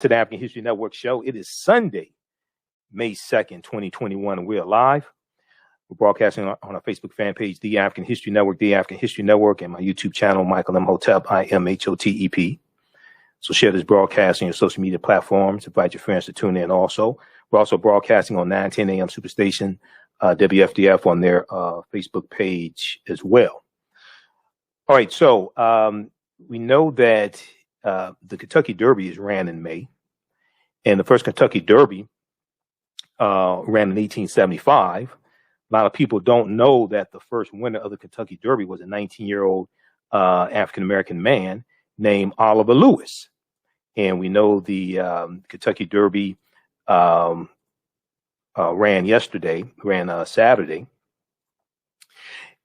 to the African History Network show. It is Sunday, May 2nd, 2021, and we're live. We're broadcasting on our Facebook fan page, The African History Network, The African History Network, and my YouTube channel, Michael Imhotep, IMHOTEP. So share this broadcast on your social media platforms. Invite your friends to tune in also. We're also broadcasting on 9:10 a.m. Superstation, WFDF on their Facebook page as well. All right, so we know that the Kentucky Derby is ran in May, and the first Kentucky Derby ran in 1875. A lot of people don't know that the first winner of the Kentucky Derby was a 19-year-old African-American man named Oliver Lewis. And we know the Kentucky Derby ran Saturday.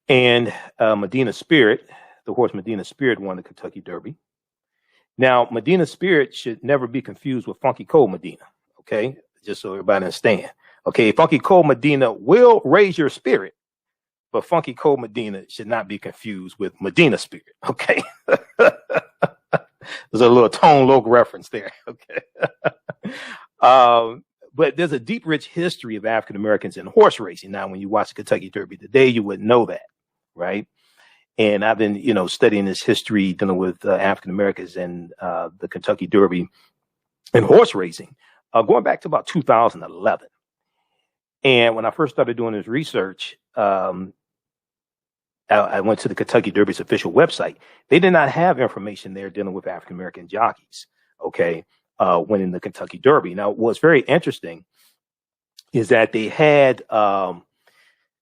And Medina Spirit, the horse Medina Spirit, won the Kentucky Derby. Now, Medina Spirit should never be confused with Funky Cold Medina, okay? Just so everybody understand. Okay, Funky Cold Medina will raise your spirit, but Funky Cold Medina should not be confused with Medina Spirit, okay? There's a little tone loc reference there, okay? But there's a deep, rich history of African Americans in horse racing. Now, when you watch the Kentucky Derby today, you wouldn't know that, right? And I've been, studying this history, dealing with African Americans and the Kentucky Derby and horse racing, going back to about 2011. And when I first started doing this research, I went to the Kentucky Derby's official website. They did not have information there dealing with African American jockeys, okay, winning the Kentucky Derby. Now, what's very interesting is that they had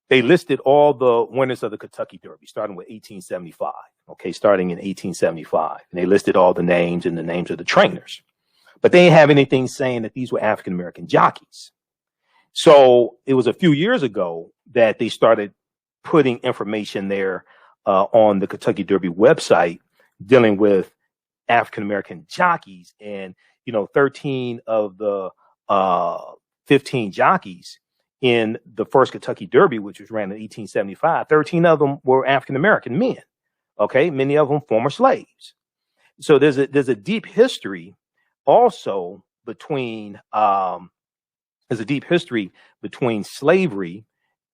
they listed all the winners of the Kentucky Derby, starting with 1875, okay, starting in 1875. And they listed all the names and the names of the trainers. But they didn't have anything saying that these were African American jockeys. So it was a few years ago that they started putting information there on the Kentucky Derby website dealing with African American jockeys. And, 13 of the 15 jockeys in the first Kentucky Derby, which was ran in 1875, 13 of them were African American men. Okay, many of them former slaves. So there's a deep history also between slavery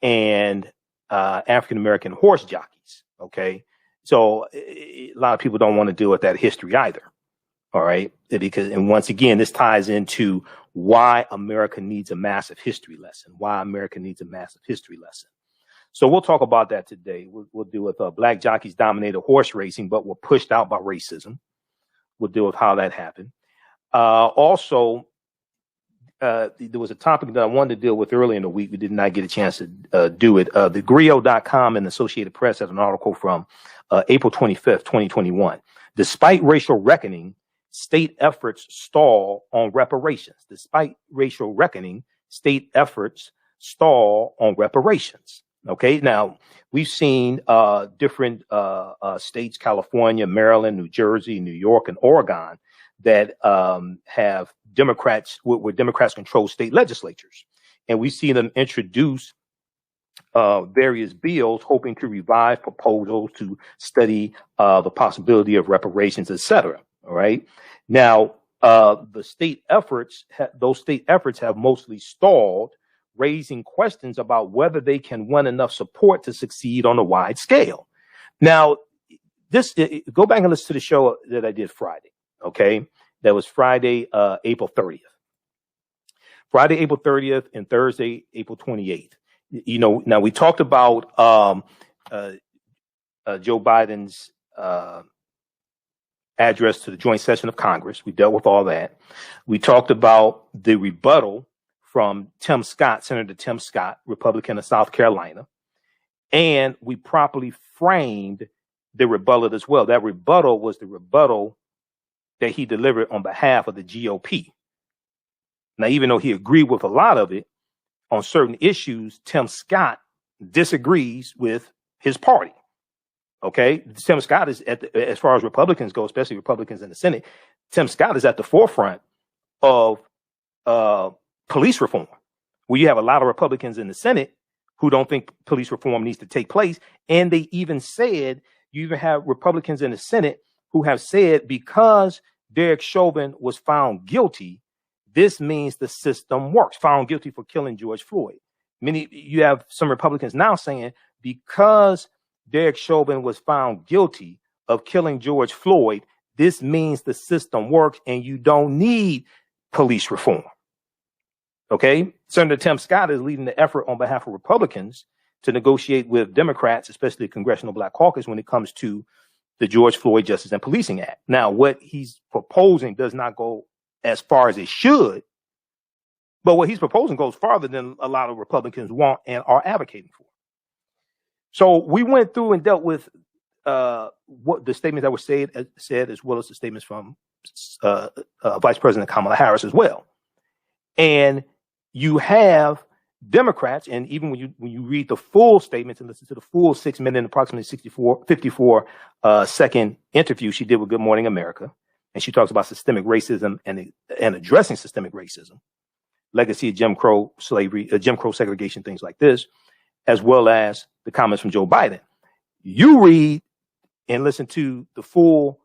and African American horse jockeys. Okay, so a lot of people don't want to deal with that history either. All right, and once again, this ties into why America needs a massive history lesson. So we'll talk about that today. We'll deal with Black Jockeys Dominated Horse Racing, but were pushed out by racism. We'll deal with how that happened. Also, there was a topic that I wanted to deal with earlier in the week. We did not get a chance to do it. The Griot.com and the Associated Press has an article from April 25th, 2021. Despite racial reckoning, state efforts stall on reparations. Okay, now we've seen different states, California, Maryland, New Jersey, New York, and Oregon, that have Democrats, where Democrats control state legislatures. And we've seen them introduce various bills hoping to revise proposals to study the possibility of reparations, etc. All right. Now, those state efforts have mostly stalled, raising questions about whether they can win enough support to succeed on a wide scale. Now, go back and listen to the show that I did Friday. Okay, that was Friday, April 30th. Friday, April 30th, and Thursday, April 28th. Now we talked about Joe Biden's address to the joint session of Congress. We dealt with all that. We talked about the rebuttal from Tim Scott, Senator Tim Scott, Republican of South Carolina, and we properly framed the rebuttal as well. That rebuttal was the rebuttal that he delivered on behalf of the GOP. Now, even though he agreed with a lot of it, on certain issues, Tim Scott disagrees with his party. Okay, Tim Scott is as far as Republicans go, especially Republicans in the Senate, Tim Scott is at the forefront of police reform, where you have a lot of Republicans in the Senate who don't think police reform needs to take place. And they even said, you even have Republicans in the Senate who have said, because Derek Chauvin was found guilty, this means the system works. Found guilty for killing George Floyd. You have some Republicans now saying because Derek Chauvin was found guilty of killing George Floyd, this means the system works and you don't need police reform. Okay. Senator Tim Scott is leading the effort on behalf of Republicans to negotiate with Democrats, especially the Congressional Black Caucus, when it comes to the George Floyd Justice and Policing Act. Now, what he's proposing does not go as far as it should, but what he's proposing goes farther than a lot of Republicans want and are advocating for. So we went through and dealt with what the statements that were said, as well as the statements from Vice President Kamala Harris as well. And you have Democrats, and even when you read the full statements and listen to the full 6 minute, approximately 54 second interview she did with Good Morning America, and she talks about systemic racism and addressing systemic racism, legacy of Jim Crow slavery, Jim Crow segregation, things like this, as well as the comments from Joe Biden. You read and listen to the full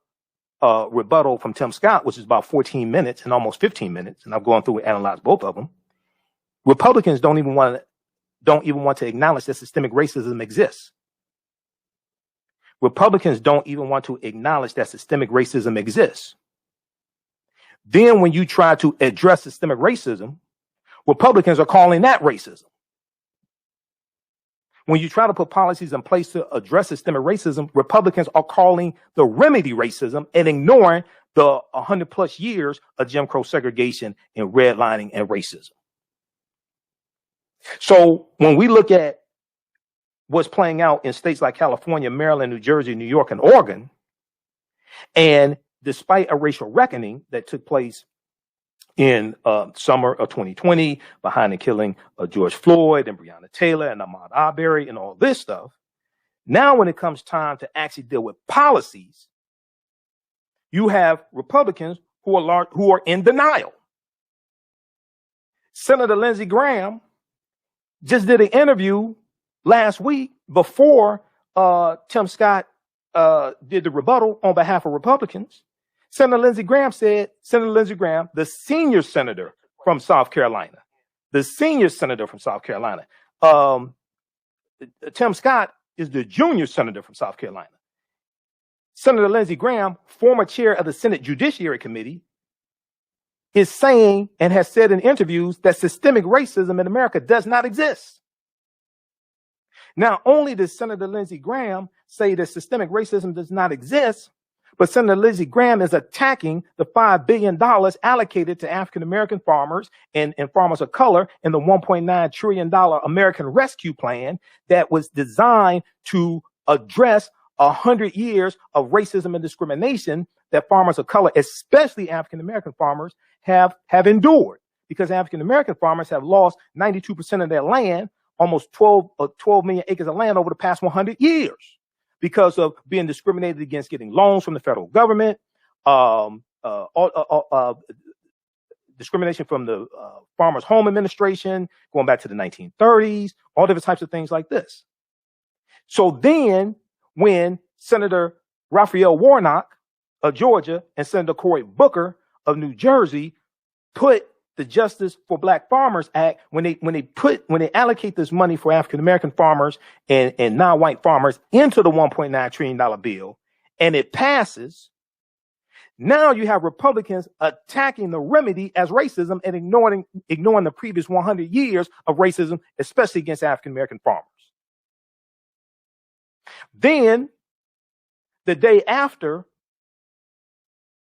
rebuttal from Tim Scott, which is about 14 minutes and almost 15 minutes, and I've gone through and analyzed both of them. Republicans don't even want to acknowledge that systemic racism exists. Republicans don't even want to acknowledge that systemic racism exists. Then when you try to address systemic racism, Republicans are calling that racism. When you try to put policies in place to address systemic racism, Republicans are calling the remedy racism and ignoring the 100 plus years of Jim Crow segregation and redlining and racism. So when we look at what's playing out in states like California, Maryland, New Jersey, New York, and Oregon, and despite a racial reckoning that took place in summer of 2020 behind the killing of George Floyd and Breonna Taylor and Ahmaud Arbery and all this stuff, now when it comes time to actually deal with policies, you have Republicans who are in denial. Senator Lindsey Graham just did an interview last week before Tim Scott did the rebuttal on behalf of Republicans. Senator Lindsey Graham, the senior senator from South Carolina, Tim Scott is the junior senator from South Carolina. Senator Lindsey Graham, former chair of the Senate Judiciary Committee, is saying and has said in interviews that systemic racism in America does not exist. Not only does Senator Lindsey Graham say that systemic racism does not exist, but Senator Lindsey Graham is attacking the $5 billion allocated to African-American farmers and farmers of color in the $1.9 trillion American Rescue Plan that was designed to address 100 years of racism and discrimination that farmers of color, especially African-American farmers, have endured, because African-American farmers have lost 92% of their land, almost 12 million acres of land over the past 100 years because of being discriminated against getting loans from the federal government, discrimination from the Farmers Home Administration, going back to the 1930s, all different types of things like this. So then when Senator Raphael Warnock of Georgia and Senator Cory Booker of New Jersey put the Justice for Black Farmers Act, when they allocate this money for African-American farmers and non-white farmers into the $1.9 trillion bill, and it passes, now you have Republicans attacking the remedy as racism and ignoring the previous 100 years of racism, especially against African-American farmers. Then, the day after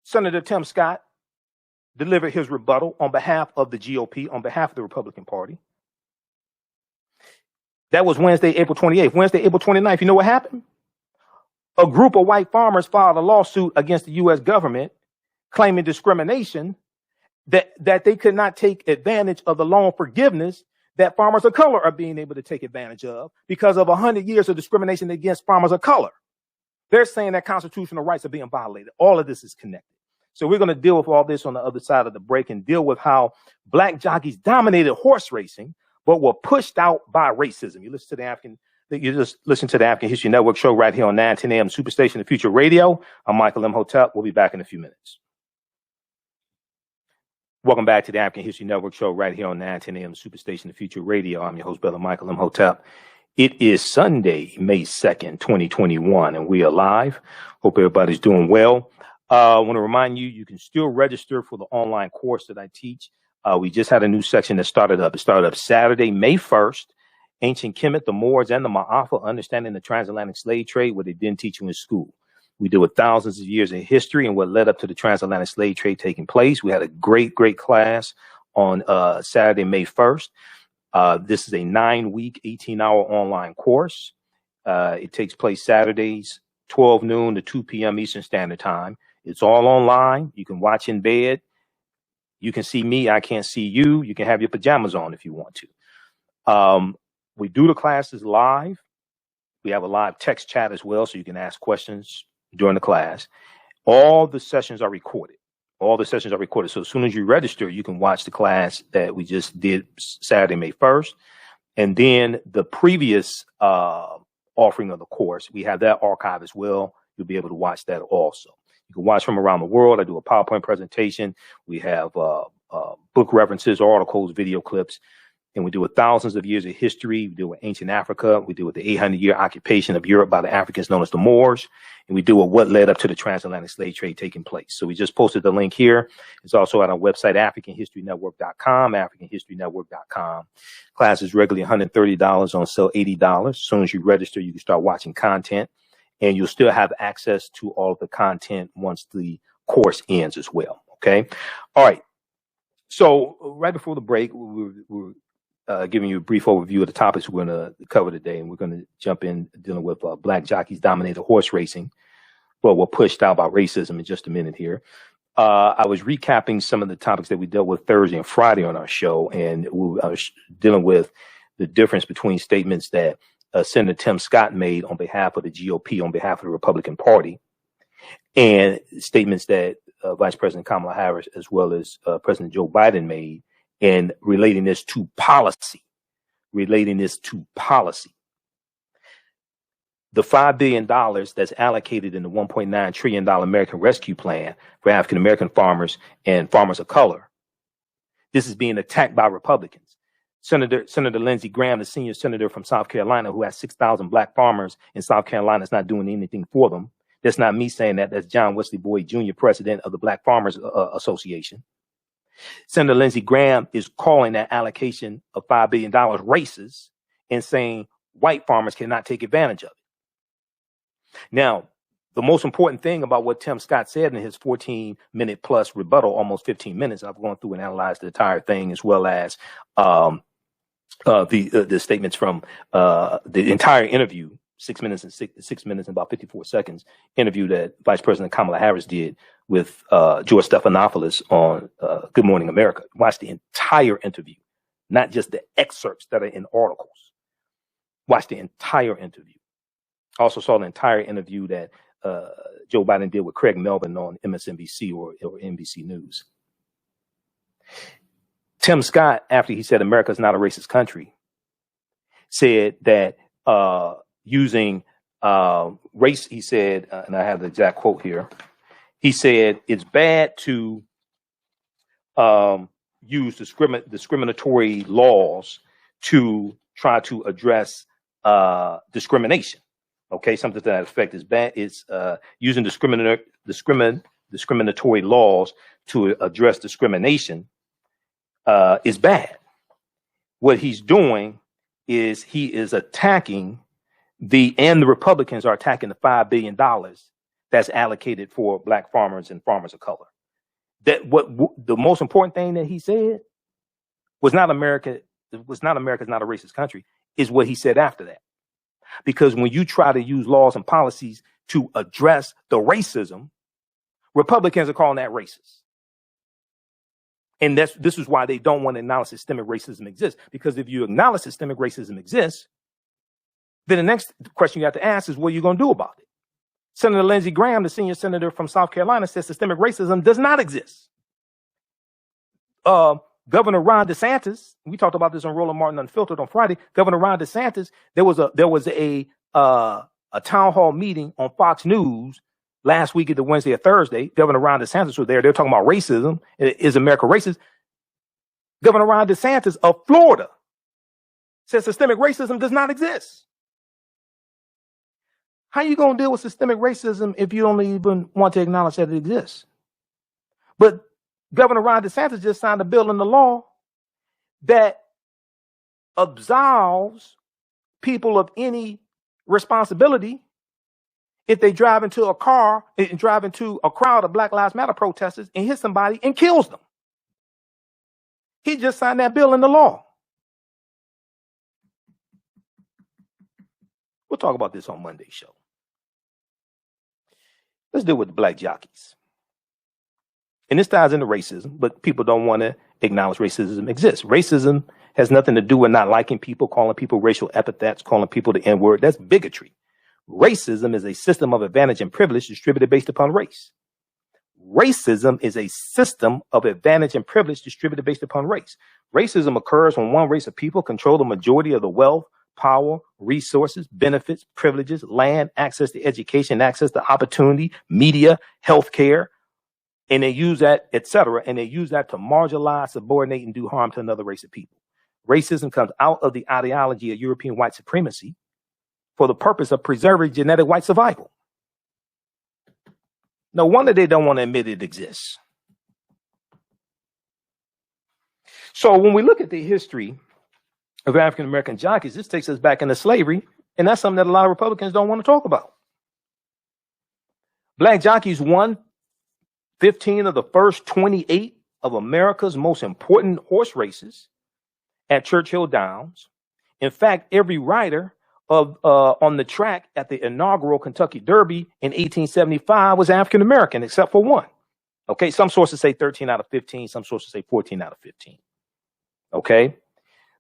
Senator Tim Scott delivered his rebuttal on behalf of the GOP, on behalf of the Republican Party, that was Wednesday, April 28th. Wednesday, April 29th, you know what happened? A group of white farmers filed a lawsuit against the U.S. government claiming discrimination, that they could not take advantage of the loan forgiveness that farmers of color are being able to take advantage of because of 100 years of discrimination against farmers of color. They're saying that constitutional rights are being violated. All of this is connected. So we're going to deal with all this on the other side of the break and deal with how black jockeys dominated horse racing, but were pushed out by racism. You just listen to the African History Network show right here on 910 AM Superstation, The Future Radio. I'm Michael Imhotep. We'll be back in a few minutes. Welcome back to the African History Network show right here on 910 AM Superstation, the Future Radio. I'm your host, Brother Michael Imhotep. It is Sunday, May 2nd, 2021, and we are live. Hope everybody's doing well. I want to remind you, you can still register for the online course that I teach. We just had a new section that started up. It started up Saturday, May 1st. Ancient Kemet, the Moors, and the Maafa, Understanding the Transatlantic Slave Trade, what they didn't teach you in school. We deal with thousands of years in history and what led up to the transatlantic slave trade taking place. We had a great class on Saturday, May 1st. This is a 9-week, 18-hour online course. It takes place Saturdays, 12 noon to 2 p.m. Eastern Standard Time. It's all online. You can watch in bed. You can see me. I can't see you. You can have your pajamas on if you want to. We do the classes live. We have a live text chat as well, so you can ask questions during the class. All the sessions are recorded. So as soon as you register, you can watch the class that we just did Saturday, May 1st. And then the previous offering of the course, we have that archive as well. You'll be able to watch that also. You can watch from around the world. I do a PowerPoint presentation. We have book references, articles, video clips. And we deal with thousands of years of history. We deal with ancient Africa. We deal with the 800-year occupation of Europe by the Africans known as the Moors. And we deal with what led up to the transatlantic slave trade taking place. So we just posted the link here. It's also at our website, AfricanHistoryNetwork.com, AfricanHistoryNetwork.com. Class is regularly $130 on sale, $80. As soon as you register, you can start watching content. And you'll still have access to all of the content once the course ends as well. Okay. All right. So right before the break, we're giving you a brief overview of the topics we're going to cover today. And we're going to jump in dealing with Black Jockeys Dominated Horse Racing. Well, we're pushed out by racism in just a minute here. I was recapping some of the topics that we dealt with Thursday and Friday on our show. And I was dealing with the difference between statements that Senator Tim Scott made on behalf of the GOP, on behalf of the Republican Party, and statements that Vice President Kamala Harris, as well as President Joe Biden made, and relating this to policy. The $5 billion that's allocated in the $1.9 trillion American Rescue Plan for African American farmers and farmers of color. This is being attacked by Republicans. Senator Lindsey Graham, the senior senator from South Carolina, who has 6,000 black farmers in South Carolina, is not doing anything for them. That's not me saying that. That's John Wesley Boyd Jr., president of the Black Farmers Association. Senator Lindsey Graham is calling that allocation of $5 billion racist and saying white farmers cannot take advantage of it. Now, the most important thing about what Tim Scott said in his 14-minute plus rebuttal, almost 15 minutes, I've gone through and analyzed the entire thing, as well as the statements from the entire interview, 6 minutes and about 54 seconds interview that Vice President Kamala Harris did with George Stephanopoulos on Good Morning America. Watch the entire interview, not just the excerpts that are in articles. Watch the entire interview. Also saw the entire interview that Joe Biden did with Craig Melvin on MSNBC or NBC News. Tim Scott, after he said America is not a racist country, said that using race, he said, and I have the exact quote here, he said it's bad to use discriminatory laws to try to address discrimination. Okay, something to that effect is bad. It's using discriminatory laws to address discrimination is bad. What he's doing is he is attacking the Republicans are attacking the $5 billion that's allocated for black farmers and farmers of color. That the most important thing that he said was not America's not a racist country, is what he said after that. Because when you try to use laws and policies to address the racism, Republicans are calling that racist. And this is why they don't want to acknowledge systemic racism exists. Because if you acknowledge systemic racism exists, then the next question you have to ask is, what are you going to do about it? Senator Lindsey Graham, the senior senator from South Carolina, says systemic racism does not exist. Governor Ron DeSantis, we talked about this on Roland Martin Unfiltered on Friday. Governor Ron DeSantis, there was a town hall meeting on Fox News last week, either Wednesday or Thursday, Governor Ron DeSantis was there. They're talking about racism. Is America racist? Governor Ron DeSantis of Florida says systemic racism does not exist. How are you going to deal with systemic racism if you don't even want to acknowledge that it exists? But Governor Ron DeSantis just signed a bill into law that absolves people of any responsibility if they drive into a car and drive into a crowd of Black Lives Matter protesters and hit somebody and kills them. He just signed that bill into law. We'll talk about this on Monday's show. Let's deal with the black jockeys. And this ties into racism, but people don't want to acknowledge racism exists. Racism has nothing to do with not liking people, calling people racial epithets, calling people the N-word. That's bigotry. Racism is a system of advantage and privilege distributed based upon race. Racism is a system of advantage and privilege distributed based upon race. Racism occurs when one race of people control the majority of the wealth, power, resources, benefits, privileges, land, access to education, access to opportunity, media, healthcare, and they use that, etc. And they use that to marginalize, subordinate, and do harm to another race of people. Racism comes out of the ideology of European white supremacy for the purpose of preserving genetic white survival. No wonder they don't want to admit it exists. So when we look at the history of African-American jockeys, this takes us back into slavery, and that's something that a lot of Republicans don't want to talk about. Black jockeys won 15 of the first 28 of America's most important horse races at Churchill Downs. In fact, every rider on the track at the inaugural Kentucky Derby in 1875 was African American, except for one. Okay, some sources say 13 out of 15, some sources say 14 out of 15. Okay,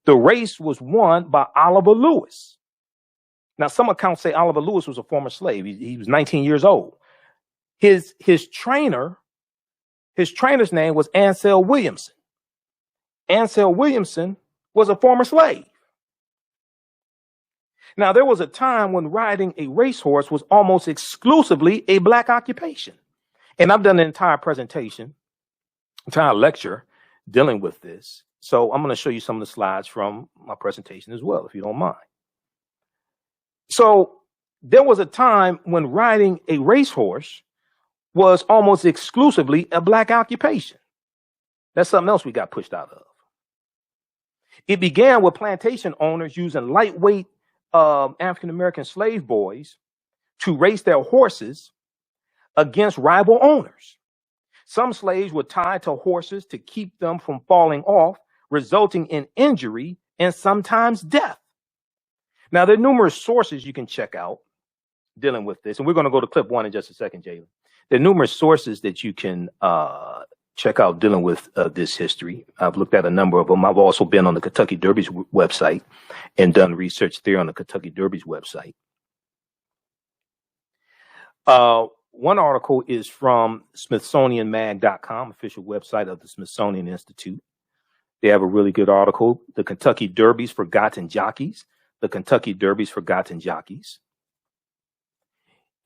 the race was won by Oliver Lewis. Now, some accounts say Oliver Lewis was a former slave. He was 19 years old. His trainer's name was Ansel Williamson. Ansel Williamson was a former slave. Now, there was a time when riding a racehorse was almost exclusively a black occupation. And I've done an entire presentation, entire lecture dealing with this. So I'm going to show you some of the slides from my presentation as well, if you don't mind. So there was a time when riding a racehorse was almost exclusively a black occupation. That's something else we got pushed out of. It began with plantation owners using lightweight African-American slave boys to race their horses against rival owners. Some slaves were tied to horses to keep them from falling off, resulting in injury and sometimes death. Now, there are numerous sources you can check out dealing with this, and we're going to go to clip one in just a second, Jalen. There are numerous sources that you can check out dealing with this history. I've looked at a number of them. I've also been on the Kentucky Derby's website and done research there on the Kentucky Derby's website. One article is from SmithsonianMag.com, official website of the Smithsonian Institute. They have a really good article, The Kentucky Derby's Forgotten Jockeys. The Kentucky Derby's Forgotten Jockeys.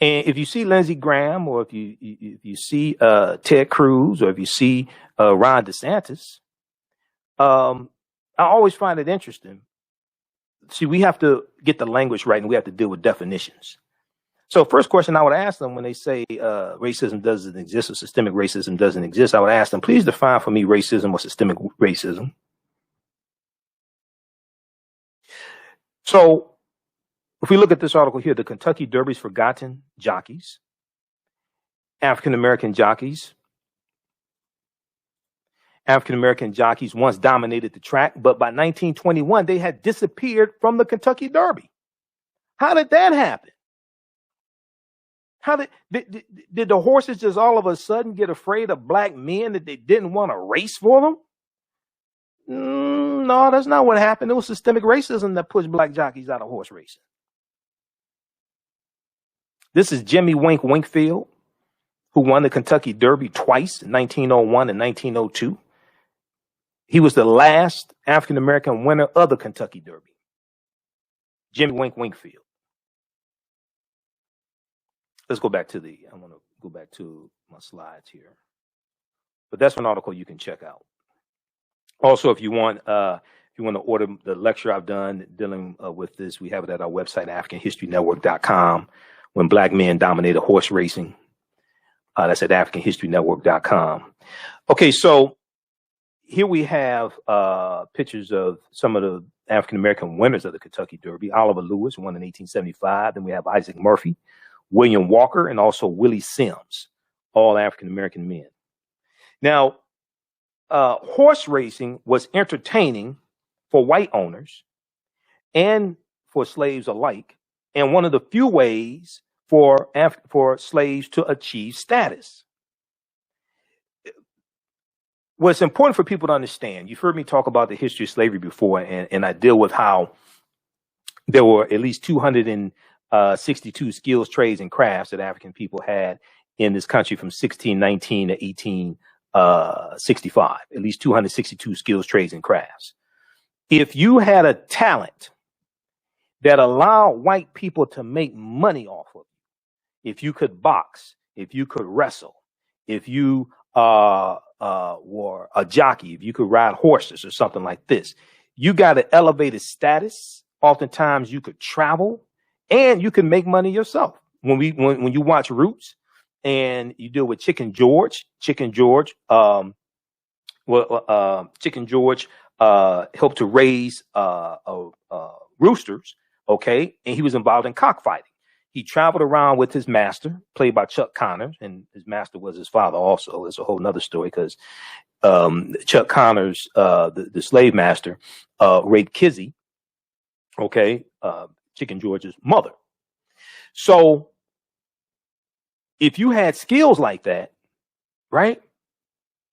And if you see Lindsey Graham, or if you see Ted Cruz, or if you see Ron DeSantis, I always find it interesting. See, we have to get the language right, and we have to deal with definitions. So first question I would ask them when they say racism doesn't exist or systemic racism doesn't exist, I would ask them, please define for me racism or systemic racism. So if we look at this article here, the Kentucky Derby's Forgotten Jockeys, African-American jockeys. African-American jockeys once dominated the track, but by 1921, they had disappeared from the Kentucky Derby. How did that happen? How did the horses just all of a sudden get afraid of black men that they didn't want to race for them? No, that's not what happened. It was systemic racism that pushed black jockeys out of horse racing. This is Jimmy Wink Winkfield, who won the Kentucky Derby twice in 1901 and 1902. He was the last African-American winner of the Kentucky Derby. Jimmy Wink Winkfield. Let's go back to I want to go back to my slides here. But that's an article you can check out. Also, if you want to order the lecture I've done dealing with this, we have it at our website, AfricanHistoryNetwork.com. When Black Men Dominated Horse Racing. That's at AfricanHistoryNetwork.com. Okay, so here we have pictures of some of the African-American winners of the Kentucky Derby. Oliver Lewis won in 1875. Then we have Isaac Murphy, William Walker, and also Willie Sims, all African-American men. Now, horse racing was entertaining for white owners and for slaves alike, and one of the few ways for slaves to achieve status. What's important for people to understand, you've heard me talk about the history of slavery before, and I deal with how there were at least 262 skills, trades, and crafts that African people had in this country from 1619 to 1865, at least 262 skills, trades, and crafts. If you had a talent that allowed white people to make money off of you, if you could box, if you could wrestle, if you were a jockey, if you could ride horses or something like this, you got an elevated status. Oftentimes you could travel and you can make money yourself. When you watch Roots and you deal with Chicken George helped to raise roosters, okay, and he was involved in cockfighting. He traveled around with his master, played by Chuck Connors, and his master was his father also. It's a whole nother story because Chuck Connors, the slave master, raped Kizzy, okay, Chicken George's mother. So if you had skills like that, right,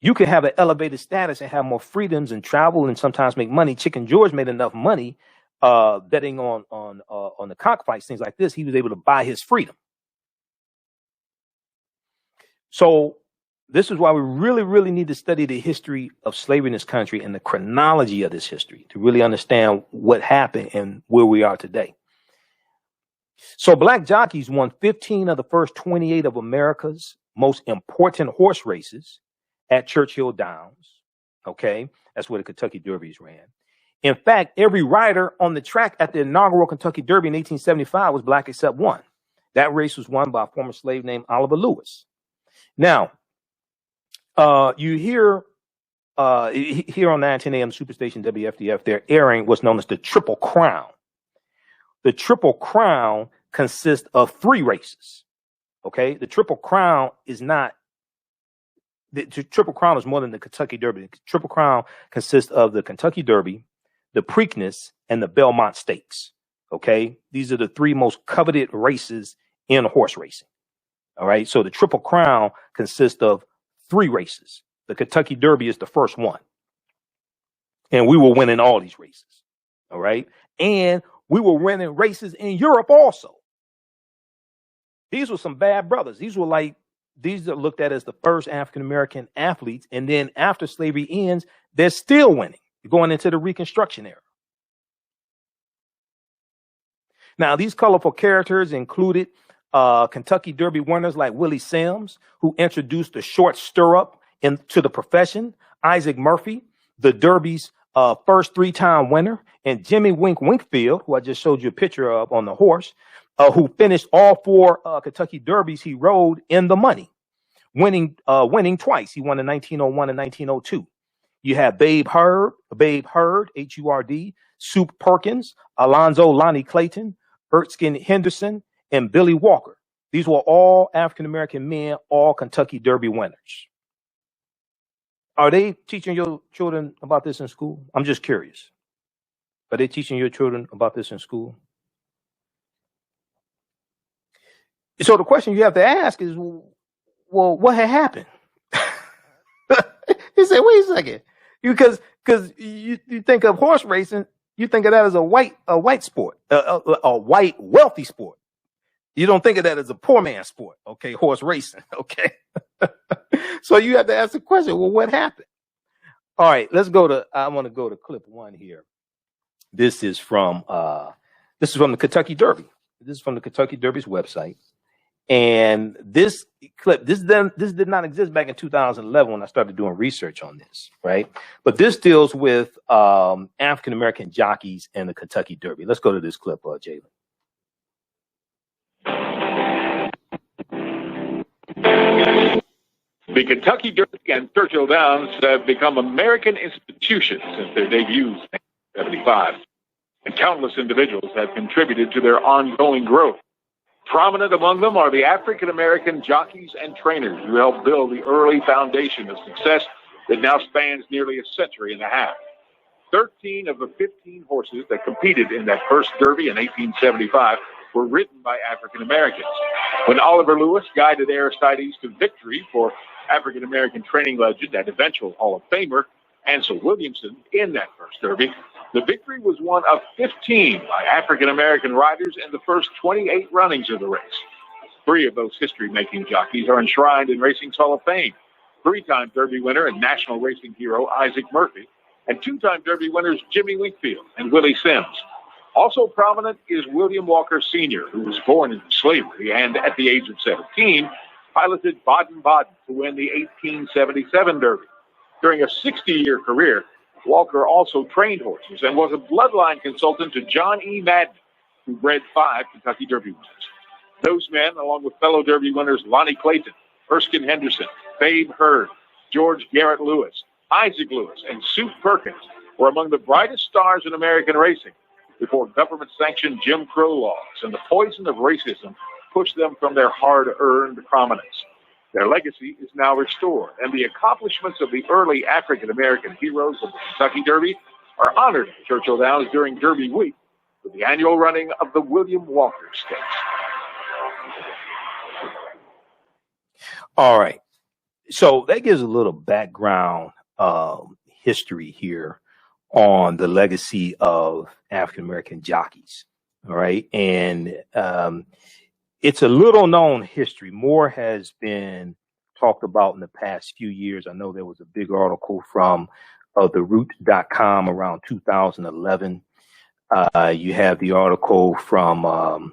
you could have an elevated status and have more freedoms and travel and sometimes make money. Chicken George made enough money betting on the cockfights, things like this. He was able to buy his freedom. So this is why we really, really need to study the history of slavery in this country and the chronology of this history to really understand what happened and where we are today. So black jockeys won 15 of the first 28 of America's most important horse races at Churchill Downs. Okay, that's where the Kentucky Derbies ran. In fact, every rider on the track at the inaugural Kentucky Derby in 1875 was black except one. That race was won by a former slave named Oliver Lewis. Now, you hear here on 910 AM Superstation WFDF, they're airing what's known as the Triple Crown. The Triple Crown consists of 3 races. Okay, the Triple Crown is not. The Triple Crown is more than the Kentucky Derby. The Triple Crown consists of the Kentucky Derby, the Preakness, and the Belmont Stakes. Okay, these are the 3 most coveted races in horse racing. All right, so the Triple Crown consists of 3 races. The Kentucky Derby is the first one, and we were winning all these races. All right, and we were winning races in Europe also. These were some bad brothers. These are looked at as the first African-American athletes. And then after slavery ends, they're still winning. You're going into the Reconstruction era. Now, these colorful characters included Kentucky Derby winners like Willie Sims, who introduced the short stirrup into the profession, Isaac Murphy, the Derby's first 3-time winner, and Jimmy Winkfield, who I just showed you a picture of on the horse, who finished all 4 Kentucky Derbies he rode in the money, winning twice. He won in 1901 and 1902. You have Babe Hurd, H-U-R-D, Soup Perkins, Alonzo Lonnie Clayton, Erskine Henderson, and Billy Walker. These were all African-American men, all Kentucky Derby winners. Are they teaching your children about this in school? I'm just curious. Are they teaching your children about this in school? So the question you have to ask is, well, what had happened? You say, wait a second. Because you think of horse racing, you think of that as a white sport, a white wealthy sport. You don't think of that as a poor man's sport, okay? Horse racing, okay? So you have to ask the question, well, what happened? All right, I want to go to clip 1 here. This is from the Kentucky Derby. This is from the Kentucky Derby's website. And this clip, this did not exist back in 2011 when I started doing research on this, right? But this deals with African American jockeys and the Kentucky Derby. Let's go to this clip, Jalen. The Kentucky Derby and Churchill Downs have become American institutions since their debuts in 1975, and countless individuals have contributed to their ongoing growth. Prominent among them are the African American jockeys and trainers who helped build the early foundation of success that now spans nearly a century and a half. 13 of the 15 horses that competed in that first Derby in 1875 were ridden by African Americans. When Oliver Lewis guided Aristides to victory for African American training legend and eventual Hall of Famer Ansel Williamson in that first Derby, the victory was one of 15 by African American riders in the first 28 runnings of the race. 3 of those history-making jockeys are enshrined in Racing's Hall of Fame: 3-time Derby winner and national racing hero Isaac Murphy, and 2-time Derby winners Jimmy Winkfield and Willie Sims. Also prominent is William Walker Sr., who was born into slavery and, at the age of 17, piloted Baden-Baden to win the 1877 Derby. During a 60-year career, Walker also trained horses and was a bloodline consultant to John E. Madden, who bred 5 Kentucky Derby winners. Those men, along with fellow Derby winners Lonnie Clayton, Erskine Henderson, Babe Hurd, George Garrett Lewis, Isaac Lewis, and Sue Perkins, were among the brightest stars in American racing before government-sanctioned Jim Crow laws and the poison of racism pushed them from their hard-earned prominence. Their legacy is now restored, and the accomplishments of the early African-American heroes of the Kentucky Derby are honored at Churchill Downs during Derby Week with the annual running of the William Walker Stakes. All right. So that gives a little background history here on the legacy of African-American jockeys. All right. And it's a little known history. Moor has been talked about in the past few years. I know there was a big article from theroot.com around 2011. You have the article from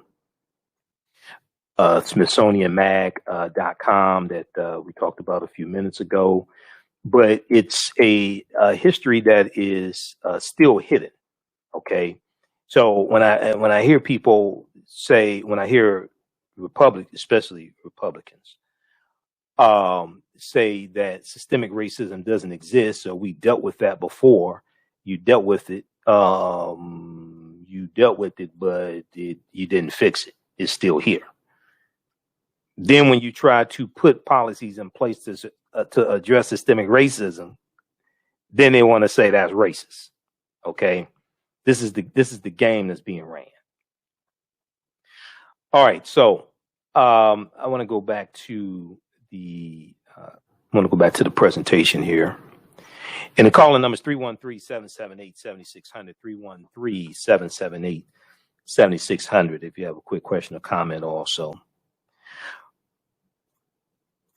SmithsonianMag.com that we talked about a few minutes ago. But it's a history that is still hidden. Okay. So when I hear people say, when I hear especially Republicans, say that systemic racism doesn't exist, so we dealt with that before. You dealt with it, but you didn't fix it. It's still here. Then when you try to put policies in place to address systemic racism, then they want to say that's racist. Okay, this is the game that's being ran. All right, so I want to go back to the presentation here. And the calling number is 313-778-7600, 313-778-7600 if you have a quick question or comment also.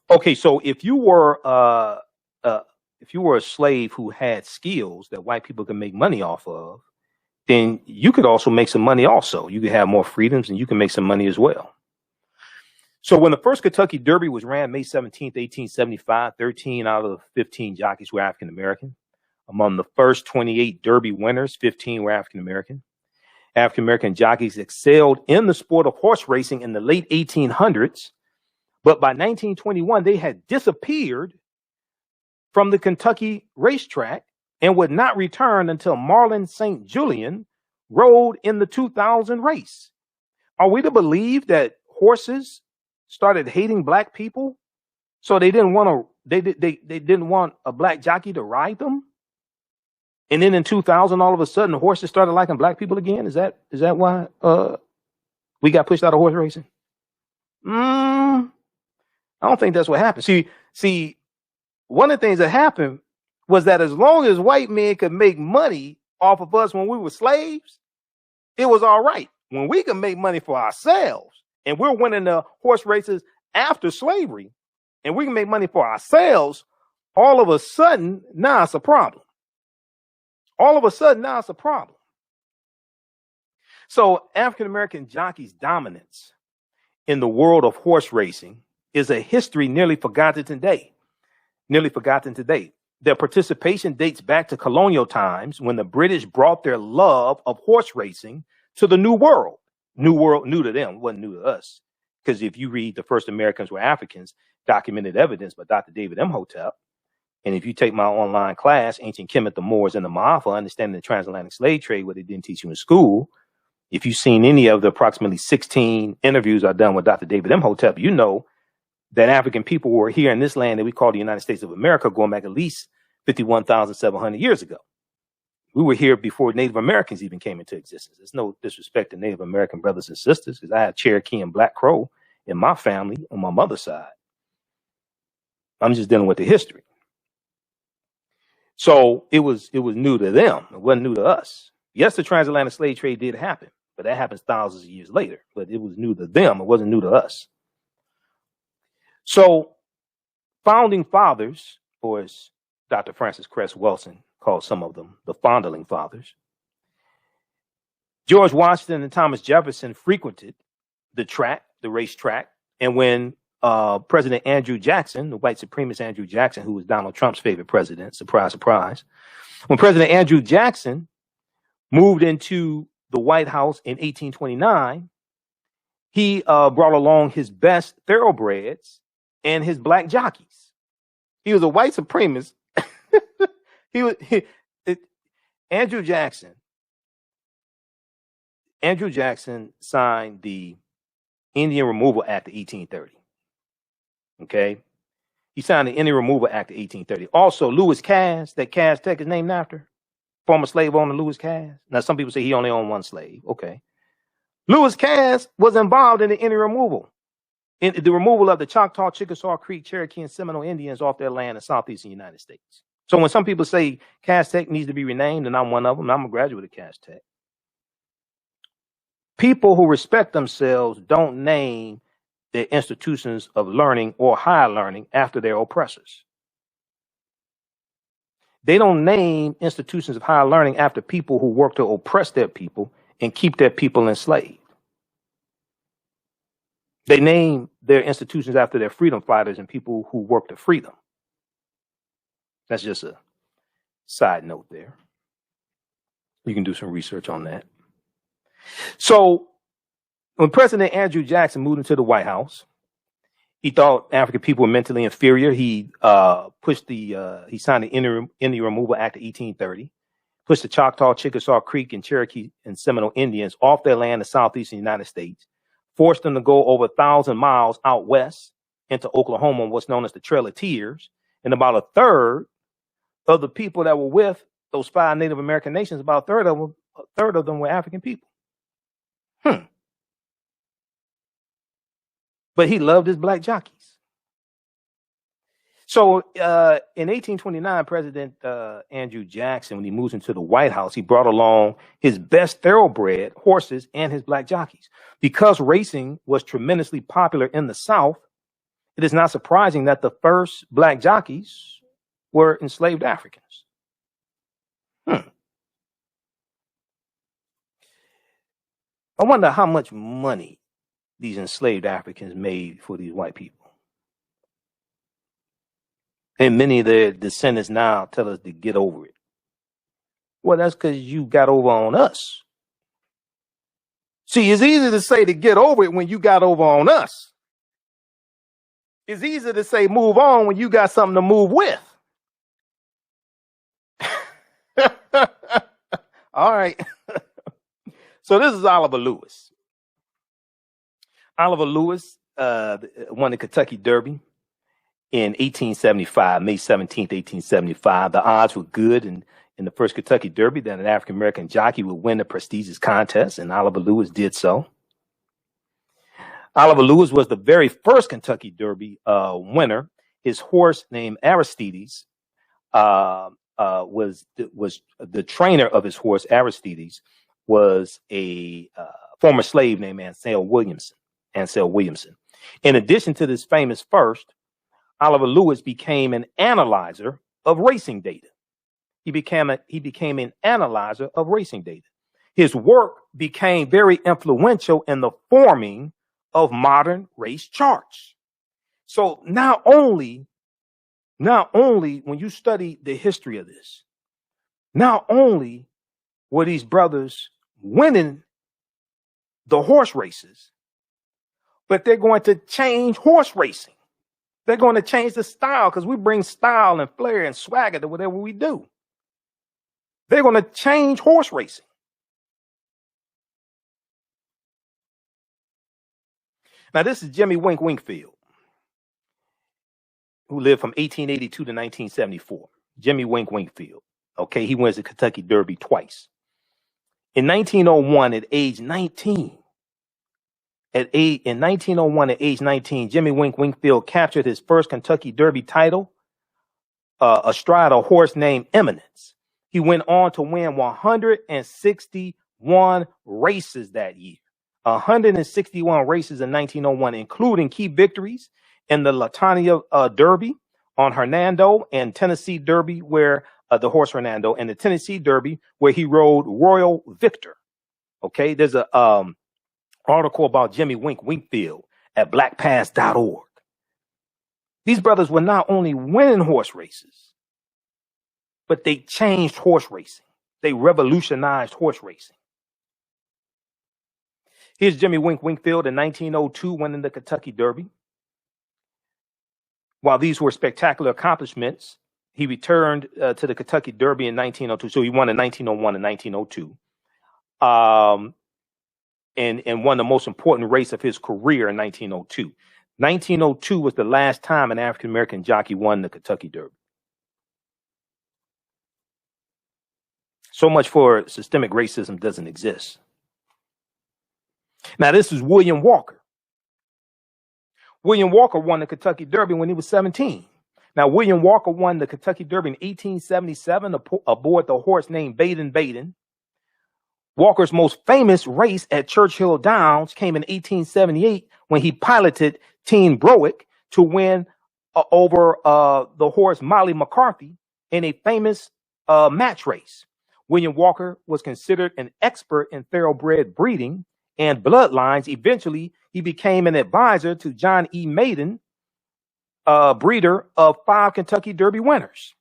Okay, so if you were a slave who had skills that white people can make money off of, then you could also make some money also. You could have more freedoms and you can make some money as well. So when the first Kentucky Derby was ran May 17th, 1875, 13 out of the 15 jockeys were African American. Among the first 28 Derby winners, 15 were African American. African American jockeys excelled in the sport of horse racing in the late 1800s, but by 1921 they had disappeared from the Kentucky racetrack and would not return until Marlin St. Julian rode in the 2000 race. Are we to believe that horses started hating black people, so they didn't want they didn't want a black jockey to ride them? And then in 2000, all of a sudden, horses started liking black people again. Is that why we got pushed out of horse racing? I don't think that's what happened. See, one of the things that happened was that as long as white men could make money off of us when we were slaves, it was all right. When we can make money for ourselves, and we're winning the horse races after slavery, and we can make money for ourselves, all of a sudden, now it's a problem. All of a sudden, now it's a problem. So African-American jockeys' dominance in the world of horse racing is a history nearly forgotten today. Their participation dates back to colonial times when the British brought their love of horse racing to the New World. New World, new to them, wasn't new to us. Because if you read The First Americans Were Africans, documented evidence by Dr. David Imhotep, and if you take my online class, Ancient Kemet, the Moors, and the Maafa, Understanding the Transatlantic Slave Trade, what they didn't teach you in school, if you've seen any of the approximately 16 interviews I've done with Dr. David Imhotep, you know that African people were here in this land that we call the United States of America going back at least 51,700 years ago. We were here before Native Americans even came into existence. There's no disrespect to Native American brothers and sisters, because I have Cherokee and Black Crow in my family on my mother's side. I'm just dealing with the history. So it was new to them. It wasn't new to us. Yes, the transatlantic slave trade did happen, but that happens thousands of years later. But it was new to them. It wasn't new to us. So founding fathers, or as Dr. Francis Cress Welsing called some of them, the fondling fathers, George Washington and Thomas Jefferson frequented the racetrack. And when President Andrew Jackson, the white supremacist Andrew Jackson, who was Donald Trump's favorite president, surprise, surprise, when President Andrew Jackson moved into the White House in 1829, he brought along his best thoroughbreds and his black jockeys. He was a white supremacist. Andrew Jackson signed the Indian Removal Act of 1830. Okay. He signed the Indian Removal Act of 1830. Also, Lewis Cass, that Cass Tech is named after, former slave owner Lewis Cass. Now, some people say he only owned one slave. Okay. Lewis Cass was involved in the Indian removal, in the removal of the Choctaw, Chickasaw Creek, Cherokee, and Seminole Indians off their land in southeastern United States. So when some people say Cass Tech needs to be renamed, and I'm one of them, I'm a graduate of Cass Tech. People who respect themselves don't name their institutions of learning or higher learning after their oppressors. They don't name institutions of higher learning after people who work to oppress their people and keep their people enslaved. They name their institutions after their freedom fighters and people who work to freedom. That's just a side note there. You can do some research on that. So when President Andrew Jackson moved into the White House, he thought African people were mentally inferior. He signed the Indian Removal Act of 1830, pushed the Choctaw, Chickasaw Creek, and Cherokee and Seminole Indians off their land in southeastern United States, forced them to go over 1,000 miles out west into Oklahoma, what's known as the Trail of Tears. And about a third of the people that were with those 5 Native American nations, about a third of them were African people. But he loved his black jockeys. So in 1829, President Andrew Jackson, when he moves into the White House, he brought along his best thoroughbred horses and his black jockeys. Because racing was tremendously popular in the South, it is not surprising that the first black jockeys were enslaved Africans. I wonder how much money these enslaved Africans made for these white people. And many of their descendants now tell us to get over it. Well, that's because you got over on us. See, it's easy to say to get over it when you got over on us. It's easy to say move on when you got something to move with. All right. So this is Oliver Lewis. Oliver Lewis won the Kentucky Derby in 1875, May 17th, 1875. The odds were good in the first Kentucky Derby that an African-American jockey would win the prestigious contest, and Oliver Lewis did so. Oliver Lewis was the very first Kentucky Derby winner. His horse named Aristides was the trainer of his horse. Aristides was a former slave named Ansel Williamson. In addition to this famous first, Oliver Lewis became an analyzer of racing data. He became an analyzer of racing data. His work became very influential in the forming of modern race charts. So not only when you study the history of this, not only were these brothers winning the horse races, but they're going to change horse racing. They're going to change the style, because we bring style and flair and swagger to whatever we do. They're going to change horse racing. Now, this is Jimmy Wink Winkfield, who lived from 1882 to 1974. Jimmy Wink Winkfield. Okay, he wins the Kentucky Derby twice. In 1901, at age 19, in 1901, at age 19, Jimmy Wink Winkfield captured his first Kentucky Derby title astride a horse named Eminence. He went on to win 161 races that year. 161 races in 1901, including key victories in the Latania Derby on Hernando, and Tennessee Derby, where the horse Hernando, and the Tennessee Derby, where he rode Royal Victor. Okay, there's a article about Jimmy Wink Winkfield at blackpass.org. These brothers were not only winning horse races, but they changed horse racing. They revolutionized horse racing. Here's Jimmy Wink Winkfield in 1902 winning the Kentucky Derby. While these were spectacular accomplishments, he returned to the Kentucky Derby in 1902. So he won in 1901 and 1902. And won the most important race of his career in 1902. 1902 was the last time an African-American jockey won the Kentucky Derby. So much for systemic racism doesn't exist. Now, this is William Walker. William Walker won the Kentucky Derby when he was 17. Now, William Walker won the Kentucky Derby in 1877 aboard the horse named Baden Baden. Walker's most famous race at Churchill Downs came in 1878 when he piloted Teen Browick to win over the horse Molly McCarthy in a famous match race. William Walker was considered an expert in thoroughbred breeding and bloodlines. Eventually, he became an advisor to John E. Maiden, breeder of 5 Kentucky Derby winners.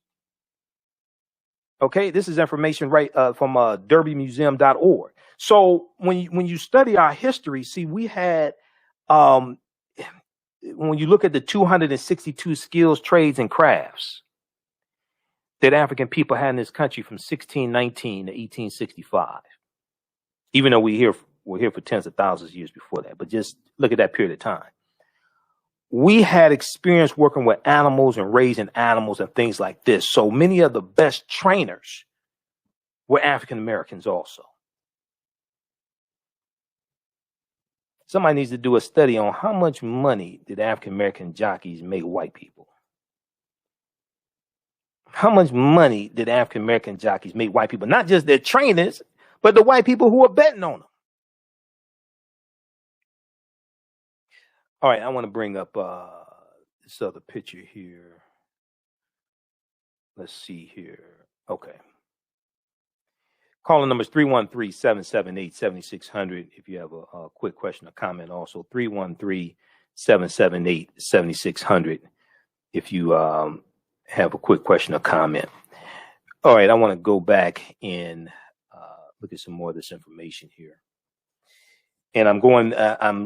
Okay, this is information right from derbymuseum.org. So when you study our history, see, we had, when you look at the 262 skills, trades, and crafts that African people had in this country from 1619 to 1865, even though we're here for tens of thousands of years before that, but just look at that period of time. We had experience working with animals and raising animals and things like this. So many of the best trainers were African Americans also. Somebody needs to do a study on how much money did African American jockeys make white people. How much money did African American jockeys make white people? Not just their trainers, but the white people who are betting on them. All right, I want to bring up this other picture here. Let's see here. Okay. Calling number is 313-778-7600 if you have a quick question or comment. Also, 313-778-7600 if you have a quick question or comment. All right, I want to go back and look at some more of this information here. And I'm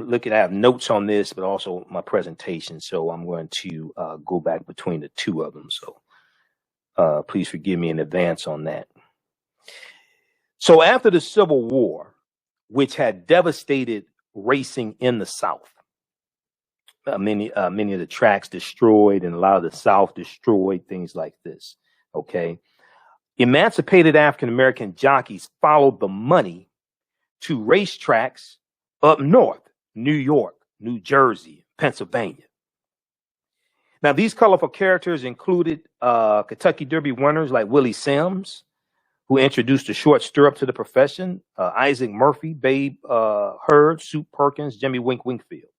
looking, I have notes on this, but also my presentation. So I'm going to go back between the two of them. So please forgive me in advance on that. So after the Civil War, which had devastated racing in the South, many of the tracks destroyed and a lot of the South destroyed, things like this. Okay. Emancipated African-American jockeys followed the money to racetracks up north, New York, New Jersey, Pennsylvania. Now, these colorful characters included Kentucky Derby winners like Willie Sims, who introduced the short stirrup to the profession, Isaac Murphy, Babe Hurd, Soup Perkins, Jimmy Wink Winkfield.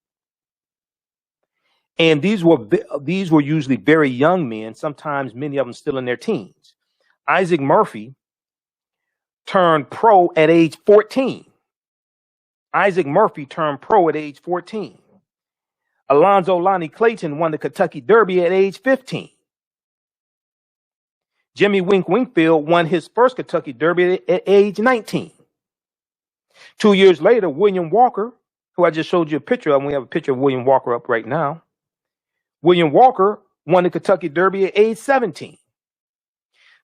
And these were usually very young men, sometimes many of them still in their teens. Isaac Murphy turned pro at age 14. Isaac Murphy turned pro at age 14. Alonzo Lonnie Clayton won the Kentucky Derby at age 15. Jimmy Wink Wingfield won his first Kentucky Derby at age 19. 2 years later, William Walker, who I just showed you a picture of, and we have a picture of William Walker up right now. William Walker won the Kentucky Derby at age 17.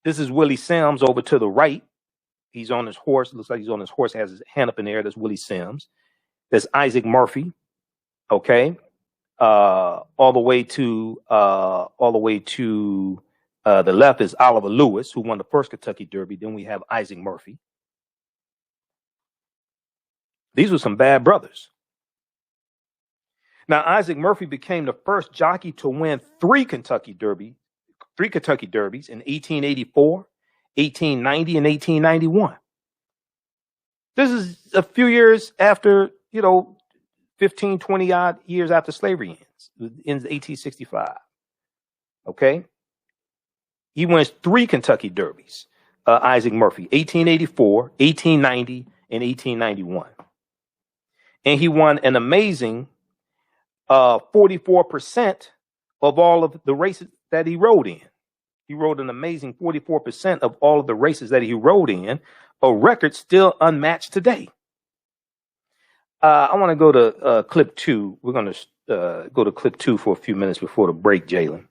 This is Willie Sims over to the right. He's on his horse. Looks like he's on his horse, has his hand up in the air. That's Willie Sims. There's Isaac Murphy. Okay. All the way to the left is Oliver Lewis, who won the first Kentucky Derby. Then we have Isaac Murphy. These were some bad brothers. Now, Isaac Murphy became the first jockey to win three Kentucky Derbies in 1884, 1890, and 1891. This is a few years after, 15, 20 odd years after slavery ends, in 1865. Okay. He wins three Kentucky Derbies, Isaac Murphy, 1884, 1890, and 1891. And he won an amazing 44% of all of the races that he rode in. He rode an amazing 44% of all of the races that he rode in, a record still unmatched today. I want to go to clip 2. We're going to go to clip 2 for a few minutes before the break, Jalen.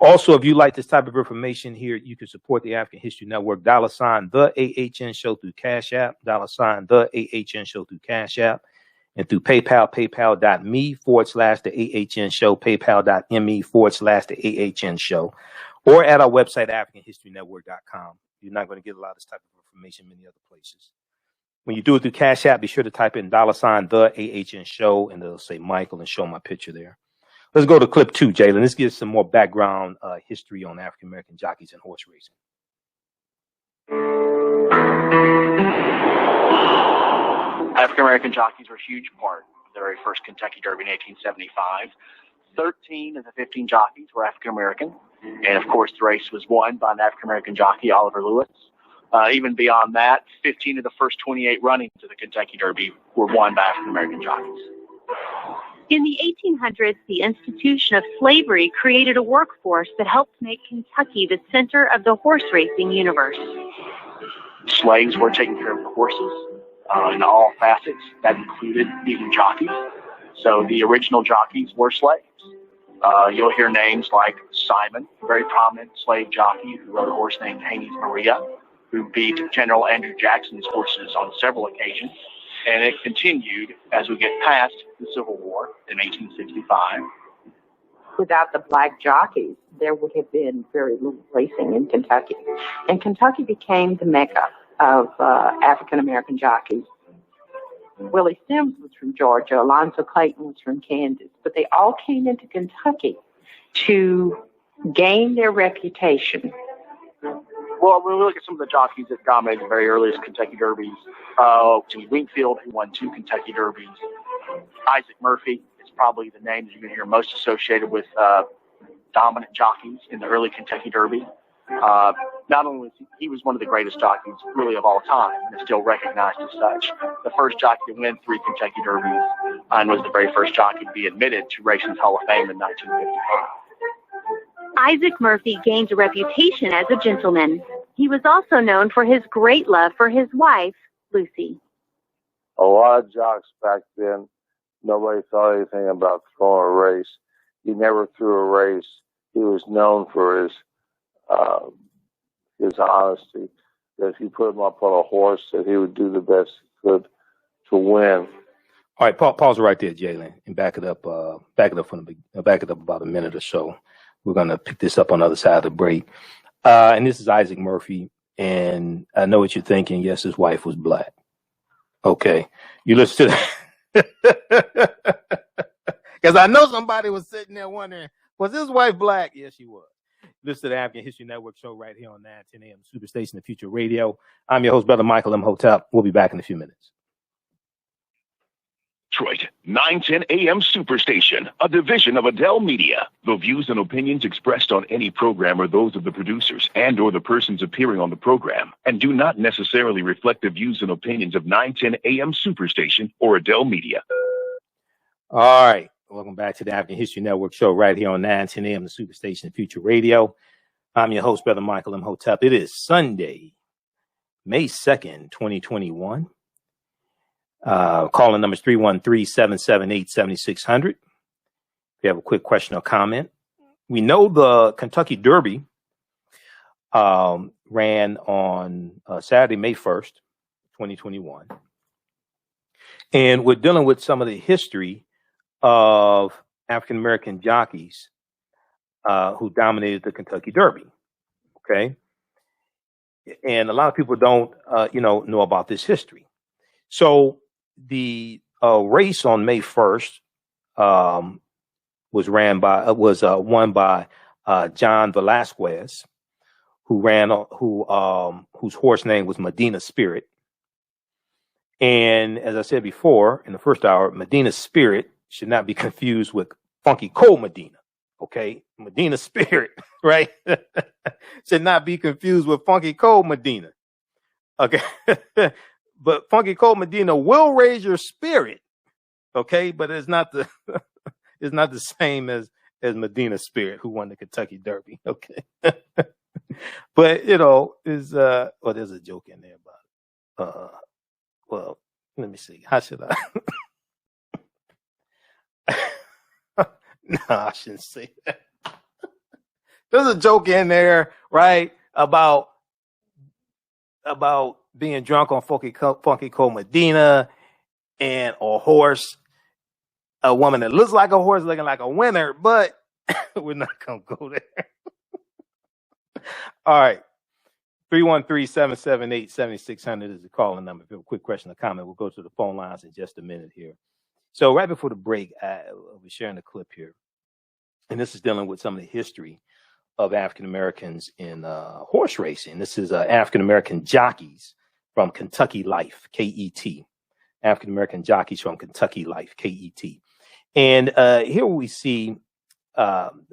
Also, if you like this type of information here, you can support the African History Network, $ the AHN Show through Cash App, $ the AHN Show through Cash App, and through PayPal, paypal.me/the AHN Show, paypal.me/the AHN Show, or at our website, AfricanHistoryNetwork.com. You're not going to get a lot of this type of information many other places. When you do it through Cash App, be sure to type in $ the AHN Show, and it'll say Michael and show my picture there. Let's go to clip 2, Jalen. This gives some more background history on African American jockeys and horse racing. African American jockeys were a huge part of the very first Kentucky Derby in 1875. 13 of the 15 jockeys were African American, and of course the race was won by an African American jockey, Oliver Lewis. Even beyond that, 15 of the first 28 runnings of the Kentucky Derby were won by African American jockeys. In the 1800s, the institution of slavery created a workforce that helped make Kentucky the center of the horse racing universe. Slaves were taking care of the horses in all facets. That included even jockeys. So the original jockeys were slaves. You'll hear names like Simon, a very prominent slave jockey who rode a horse named Haney's Maria, who beat General Andrew Jackson's horses on several occasions. And it continued as we get past the Civil War in 1865. Without the black jockeys, there would have been very little racing in Kentucky. And Kentucky became the mecca of African-American jockeys. Willie Sims was from Georgia. Alonzo Clayton was from Kansas. But they all came into Kentucky to gain their reputation. Well, when we look at some of the jockeys that dominated the very earliest Kentucky Derbies, Jimmy Wingfield, who won 2 Kentucky Derbies. Isaac Murphy is probably the name that you're going to hear most associated with dominant jockeys in the early Kentucky Derby. Not only was he was one of the greatest jockeys really of all time and is still recognized as such. The first jockey to win 3 Kentucky Derbies and was the very first jockey to be admitted to Racing's Hall of Fame in 1955. Isaac Murphy gained a reputation as a gentleman. He was also known for his great love for his wife, Lucy. A lot of jocks back then, nobody thought anything about throwing a race. He never threw a race. He was known for his honesty. That if you put him up on a horse, that he would do the best he could to win. All right, pause right there, Jalen, and back it up about a minute or so. We're going to pick this up on the other side of the break. And this is Isaac Murphy. And I know what you're thinking. Yes, his wife was black. Okay. You listen to that. Because I know somebody was sitting there wondering, was his wife black? Yes, she was. Listen to the African History Network show right here on 910 AM Superstation, The Future Radio. I'm your host, Brother Michael Imhotep. We'll be back in a few minutes. Detroit, 910 AM Superstation, a division of Adele Media. The views and opinions expressed on any program are those of the producers and or the persons appearing on the program and do not necessarily reflect the views and opinions of 910 AM Superstation or Adele Media. All right. Welcome back to the African History Network show right here on 910 AM, the Superstation Future Radio. I'm your host, Brother Michael Imhotep. It is Sunday, May 2nd, 2021. Calling numbers 313-778-7600. If you have a quick question or comment. We know the Kentucky Derby ran on Saturday, May 1st, 2021. And we're dealing with some of the history of African-American jockeys who dominated the Kentucky Derby. Okay. And a lot of people don't, know about this history. So the race on May 1st was won by John Velasquez, whose horse name was Medina Spirit. And as I said before in the first hour, Medina Spirit should not be confused with Funky Cold Medina. Okay, Medina Spirit, right? Should not be confused with Funky Cold Medina. Okay. But Funky Cold Medina will raise your spirit, okay? But it's not the same as Medina Spirit, who won the Kentucky Derby, okay? But there's a joke in there about well, let me see. How should I? No, I shouldn't say that. There's a joke in there, right, about being drunk on Funky Cold Medina and a horse, a woman that looks like a horse looking like a winner, but we're not going to go there. All right. 313-778-7600 is the calling number. If you have a quick question or comment, we'll go to the phone lines in just a minute here. So right before the break, I was sharing a clip here, and this is dealing with some of the history of African Americans in horse racing. This is African American jockeys from Kentucky Life, KET. African American jockeys from Kentucky Life, KET. And here we see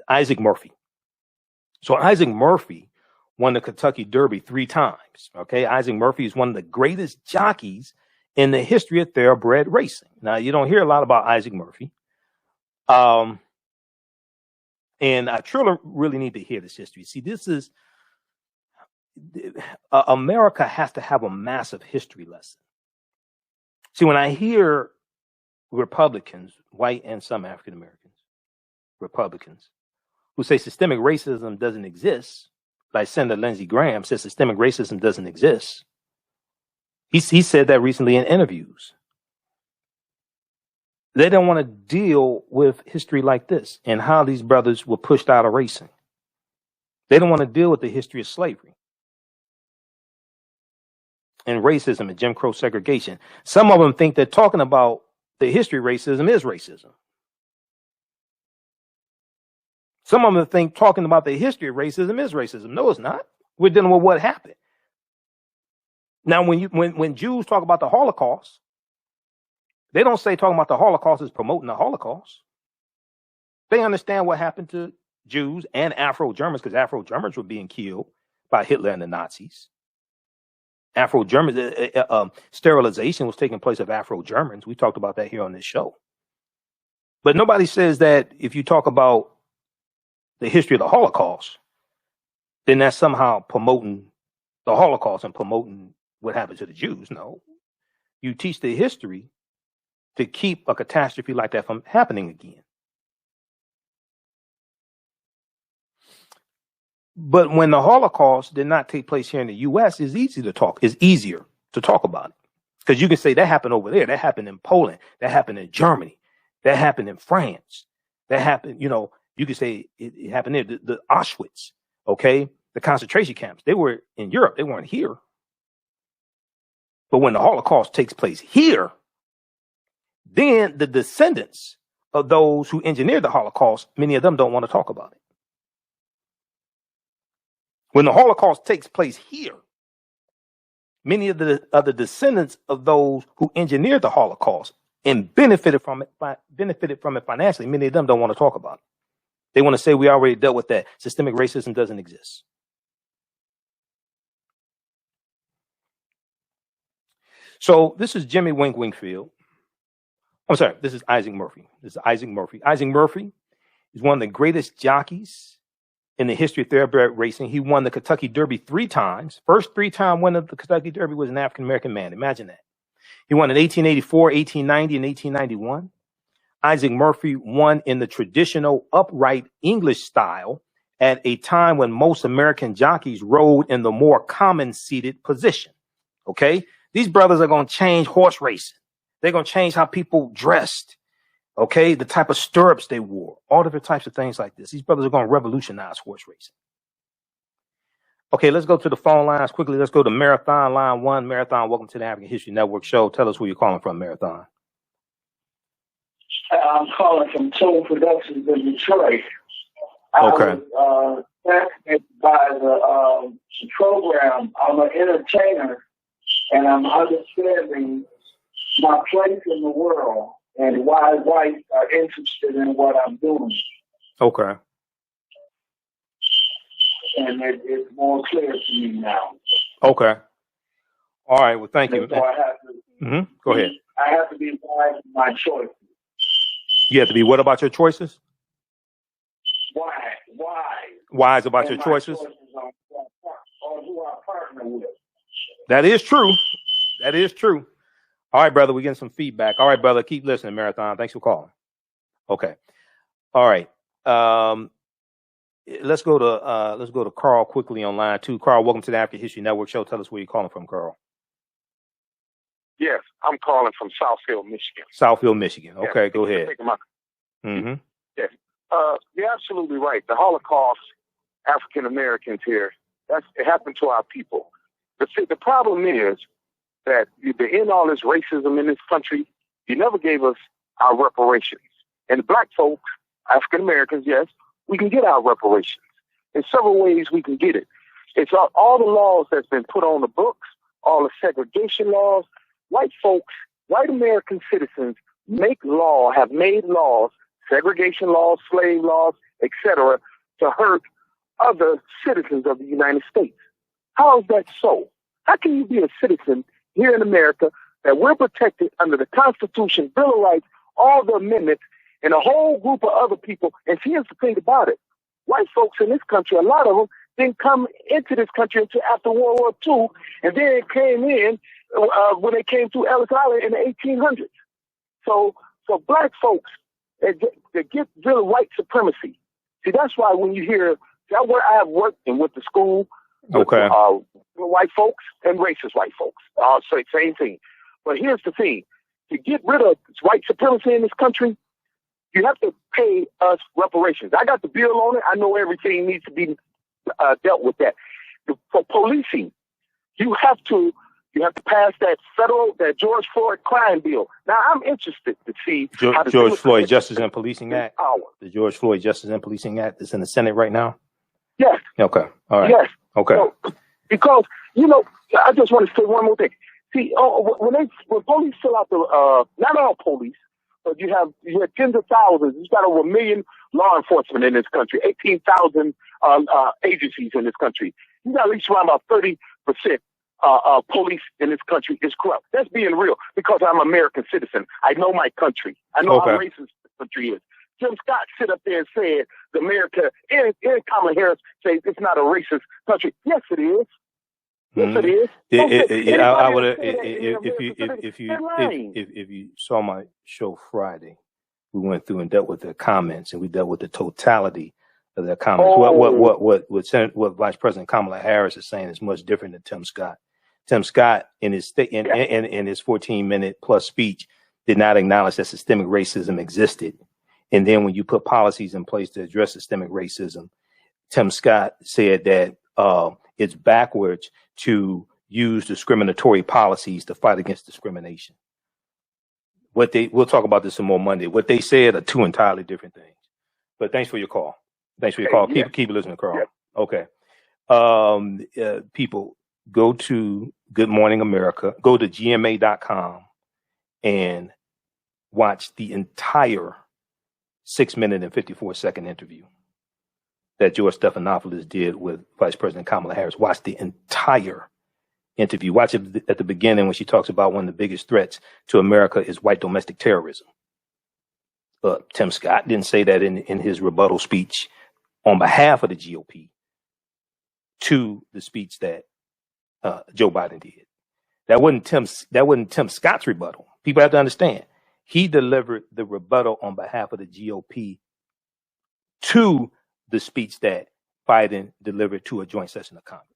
Isaac Murphy. So Isaac Murphy won the Kentucky Derby 3 times. Okay, Isaac Murphy is one of the greatest jockeys in the history of thoroughbred racing. Now, you don't hear a lot about Isaac Murphy. And I truly really need to hear this history. See, this is America has to have a massive history lesson. See, when I hear Republicans, white and some African Americans, Republicans, who say systemic racism doesn't exist, like Senator Lindsey Graham says systemic racism doesn't exist. He said that recently in interviews. They don't want to deal with history like this and how these brothers were pushed out of racing. They don't want to deal with the history of slavery and racism and Jim Crow segregation. Some of them think that talking about the history of racism is racism. Some of them think talking about the history of racism is racism. No, it's not. We're dealing with what happened. Now, when Jews talk about the Holocaust, they don't say talking about the Holocaust is promoting the Holocaust. They understand what happened to Jews and Afro-Germans because Afro-Germans were being killed by Hitler and the Nazis. Afro-Germans, sterilization was taking place of Afro-Germans. We talked about that here on this show. But nobody says that if you talk about the history of the Holocaust, then that's somehow promoting the Holocaust and promoting what happened to the Jews. No. You teach the history to keep a catastrophe like that from happening again. But when the Holocaust did not take place here in the U.S., it's easier to talk about it. Because you can say that happened over there. That happened in Poland. That happened in Germany. That happened in France. That happened, you could say it happened there. The Auschwitz, okay? The concentration camps. They were in Europe. They weren't here. But when the Holocaust takes place here, then the descendants of those who engineered the Holocaust, many of them don't want to talk about it. When the Holocaust takes place here, many of the descendants of those who engineered the Holocaust and benefited from it financially. Many of them don't want to talk about it. They want to say we already dealt with that. Systemic racism doesn't exist. So this is Jimmy Wink Wingfield. I'm sorry, this is Isaac Murphy. Isaac Murphy is one of the greatest jockeys in the history of thoroughbred racing. He won the Kentucky Derby 3 times. First 3-time winner of the Kentucky Derby was an African-American man. Imagine that. He won in 1884, 1890, and 1891. Isaac Murphy won in the traditional upright English style at a time when most American jockeys rode in the more common seated position. Okay? These brothers are going to change horse racing. They're going to change how people dressed. Okay? The type of stirrups they wore. All different types of things like this. These brothers are going to revolutionize horse racing. Okay, let's go to the phone lines quickly. Let's go to Marathon, line 1. Marathon, welcome to the African History Network show. Tell us where you're calling from, Marathon. I'm calling from Tool Productions in Detroit. Okay. I was fascinated by the program. I'm an entertainer, and I'm understanding my place in the world and why whites are interested in what I'm doing. Okay. And it's more clear to me now. Okay. All right. Well, thank you. So I have to. Go ahead. I have to be wise in my choices. You have to be what about your choices? Wise about your choices? Or who I partner with. That is true. That is true. All right, brother. We're getting some feedback. All right, brother. Keep listening, Marathon. Thanks for calling. Okay. All right. Let's go to Carl quickly on line 2. Carl, welcome to the African History Network show. Tell us where you're calling from, Carl. Yes, I'm calling from Southfield, Michigan. Southfield, Michigan. Okay, yes, go ahead. Yes, you're absolutely right. The Holocaust, African Americans here, it happened to our people. The problem is that to end all this racism in this country, you never gave us our reparations. And the black folks, African Americans, yes, we can get our reparations. In several ways we can get it. It's all the laws that's been put on the books, all the segregation laws. White folks, white American citizens have made laws, segregation laws, slave laws, etc., to hurt other citizens of the United States. How is that so? How can you be a citizen here in America that we're protected under the Constitution, Bill of Rights, all the amendments, and a whole group of other people? And here's the thing about it. White folks in this country, a lot of them didn't come into this country until after World War II, and then it came in when they came to Ellis Island in the 1800s. So black folks, they get rid of white supremacy. See, that's why when you hear that, where I have worked and went to school with white folks and racist white folks, say same thing. But here's the thing: to get rid of white supremacy in this country, you have to pay us reparations. I got the bill on it. I know everything needs to be dealt with that. For policing, you have to pass that George Floyd crime bill. Now, I'm interested to see how the George Floyd Justice and Policing Act. The George Floyd Justice and Policing Act is in the Senate right now. Yes. Okay. All right. Yes. Okay. So, because I just want to say one more thing. See, when police fill out not all police, but you have tens of thousands. You've got over 1 million law enforcement in this country, 18,000 agencies in this country. You got at least around about 30% police in this country is corrupt. That's being real, because I'm an American citizen. I know my country. I know how racist this country is. Jim Scott sit up there and said America, and Kamala Harris says it's not a racist country. Yes, it is. Yes, it is. If you saw my show Friday, we went through and dealt with their comments, and we dealt with the totality of their comments. What Vice President Kamala Harris is saying is much different than Tim Scott. Tim Scott, in his 14-minute plus speech, did not acknowledge that systemic racism existed. And then when you put policies in place to address systemic racism, Tim Scott said that it's backwards to use discriminatory policies to fight against discrimination. We'll talk about this some more Monday. What they said are two entirely different things. But thanks for your call. Keep listening, Carl. Okay. People, go to Good Morning America, go to gma.com and watch the entire 6-minute and 54-second interview that George Stephanopoulos did with Vice President Kamala Harris. Watch the entire interview. Watch it at the beginning when she talks about one of the biggest threats to America is white domestic terrorism. Tim Scott didn't say that in his rebuttal speech on behalf of the GOP to the speech that Joe Biden did. That wasn't Tim Scott's rebuttal. People have to understand. He delivered the rebuttal on behalf of the GOP to the speech that Biden delivered to a joint session of Congress.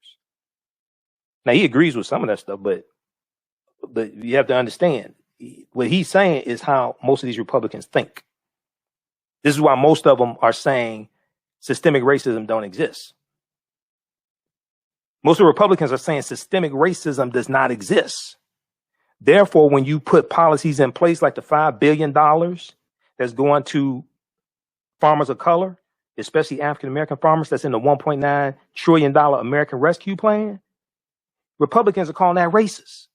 Now, he agrees with some of that stuff, but you have to understand what he's saying is how most of these Republicans think. This is why most of them are saying systemic racism don't exist. Most of the Republicans are saying systemic racism does not exist. Therefore, when you put policies in place like the $5 billion that's going to farmers of color, especially African-American farmers, that's in the $1.9 trillion American Rescue Plan, Republicans are calling that racist.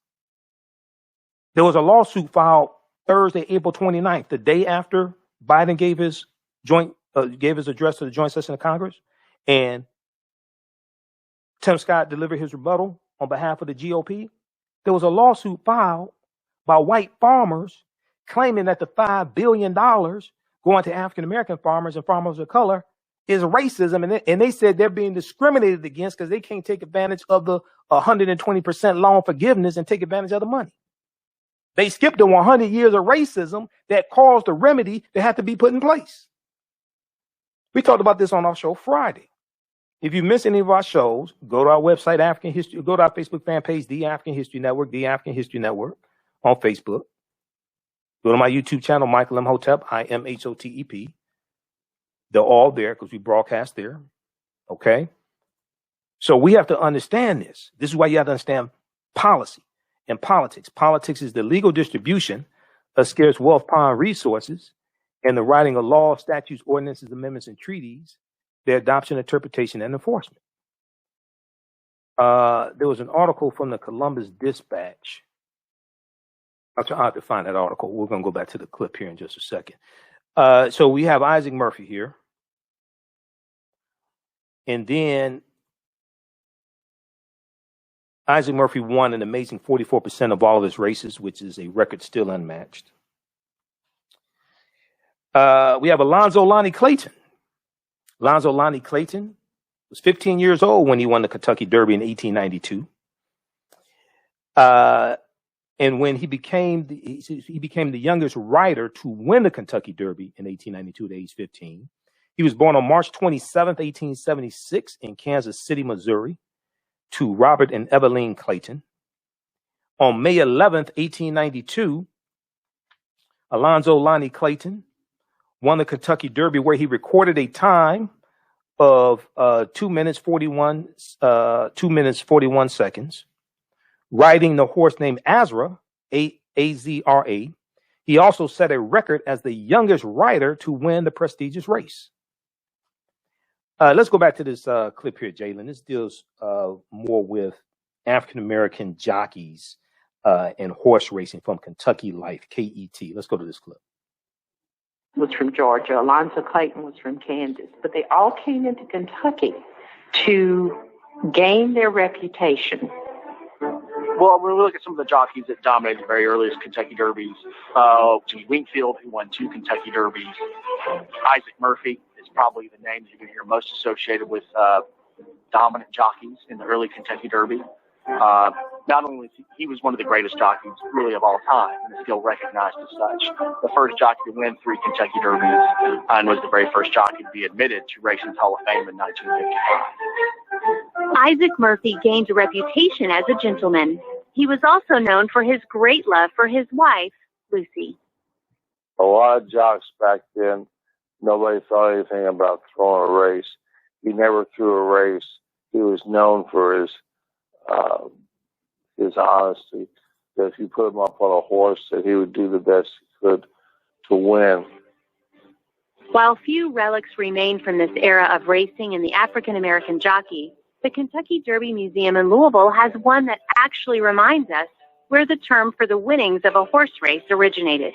There was a lawsuit filed Thursday, April 29th, the day after Biden gave his address to the joint session of Congress, and Tim Scott delivered his rebuttal on behalf of the GOP. There was a lawsuit filed by white farmers claiming that the $5 billion going to African-American farmers and farmers of color is racism. And they said they're being discriminated against because they can't take advantage of the 120% loan forgiveness and take advantage of the money. They skipped the 100 years of racism that caused the remedy that had to be put in place. We talked about this on our show Friday. If you miss any of our shows, go to our website, African History, go to our Facebook fan page, The African History Network, The African History Network on Facebook. Go to my YouTube channel, Michael Imhotep, IMHOTEP. They're all there because we broadcast there. Okay? So we have to understand this. This is why you have to understand policy and politics. Politics is the legal distribution of scarce wealth, power, and resources, and the writing of laws, statutes, ordinances, amendments, and treaties, their adoption, interpretation, and enforcement. There was an article from the Columbus Dispatch. I'll try to find that article. We're going to go back to the clip here in just a second. So we have Isaac Murphy here. And then Isaac Murphy won an amazing 44% of all of his races, which is a record still unmatched. We have Alonzo Lonnie Clayton. Alonzo Lonnie Clayton was 15 years old when he won the Kentucky Derby in 1892. And when he became the youngest rider to win the Kentucky Derby in 1892 at age 15. He was born on March 27th, 1876 in Kansas City, Missouri, to Robert and Evelyn Clayton. On May 11th, 1892, Alonzo Lonnie Clayton won the Kentucky Derby, where he recorded a time of 2 minutes 41 seconds, riding the horse named Azra, A-Z-R-A. He also set a record as the youngest rider to win the prestigious race. Let's go back to this clip here, Jalen. This deals more with African-American jockeys and horse racing from Kentucky Life, KET. Let's go to this clip. Was from Georgia. Alonzo Clayton was from Kansas. But they all came into Kentucky to gain their reputation. Well, when we look at some of the jockeys that dominated the very earliest Kentucky Derbies, Jimmy Wingfield, who won 2 Kentucky Derbies, Isaac Murphy is probably the name that you're going to hear most associated with dominant jockeys in the early Kentucky Derby. Not only he was one of the greatest jockeys really of all time and is still recognized as such, the first jockey to win 3 Kentucky Derbies and was the very first jockey to be admitted to Racing's Hall of Fame in 1955. Isaac Murphy gained a reputation as a gentleman. He was also known for his great love for his wife, Lucy. A lot of jocks back then, nobody thought anything about throwing a race. He never threw a race. He was known for his honesty. That if you put him up on a horse, that he would do the best he could to win. While few relics remain from this era of racing in the African-American jockey, the Kentucky Derby Museum in Louisville has one that actually reminds us where the term for the winnings of a horse race originated.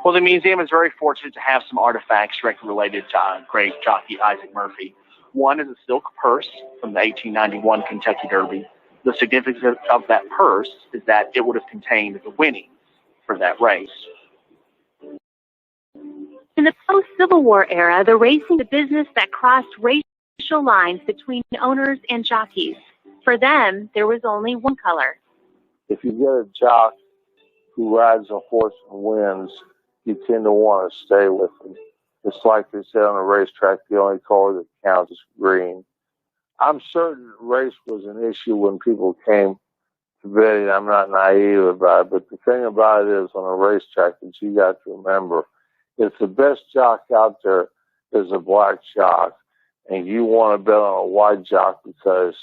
Well, the museum is very fortunate to have some artifacts directly related to great jockey Isaac Murphy. One is a silk purse from the 1891 Kentucky Derby. The significance of that purse is that it would have contained the winnings for that race. In the post-Civil War era, the racing was a business that crossed racial lines between owners and jockeys. For them, there was only one color. If you get a jock who rides a horse and wins, you tend to want to stay with him. It's like they said on a racetrack, the only color that counts is green. I'm certain race was an issue when people came to betting. I'm not naive about it, but the thing about it is on a racetrack that you got to remember, if the best jock out there is a black jock and you want to bet on a white jock because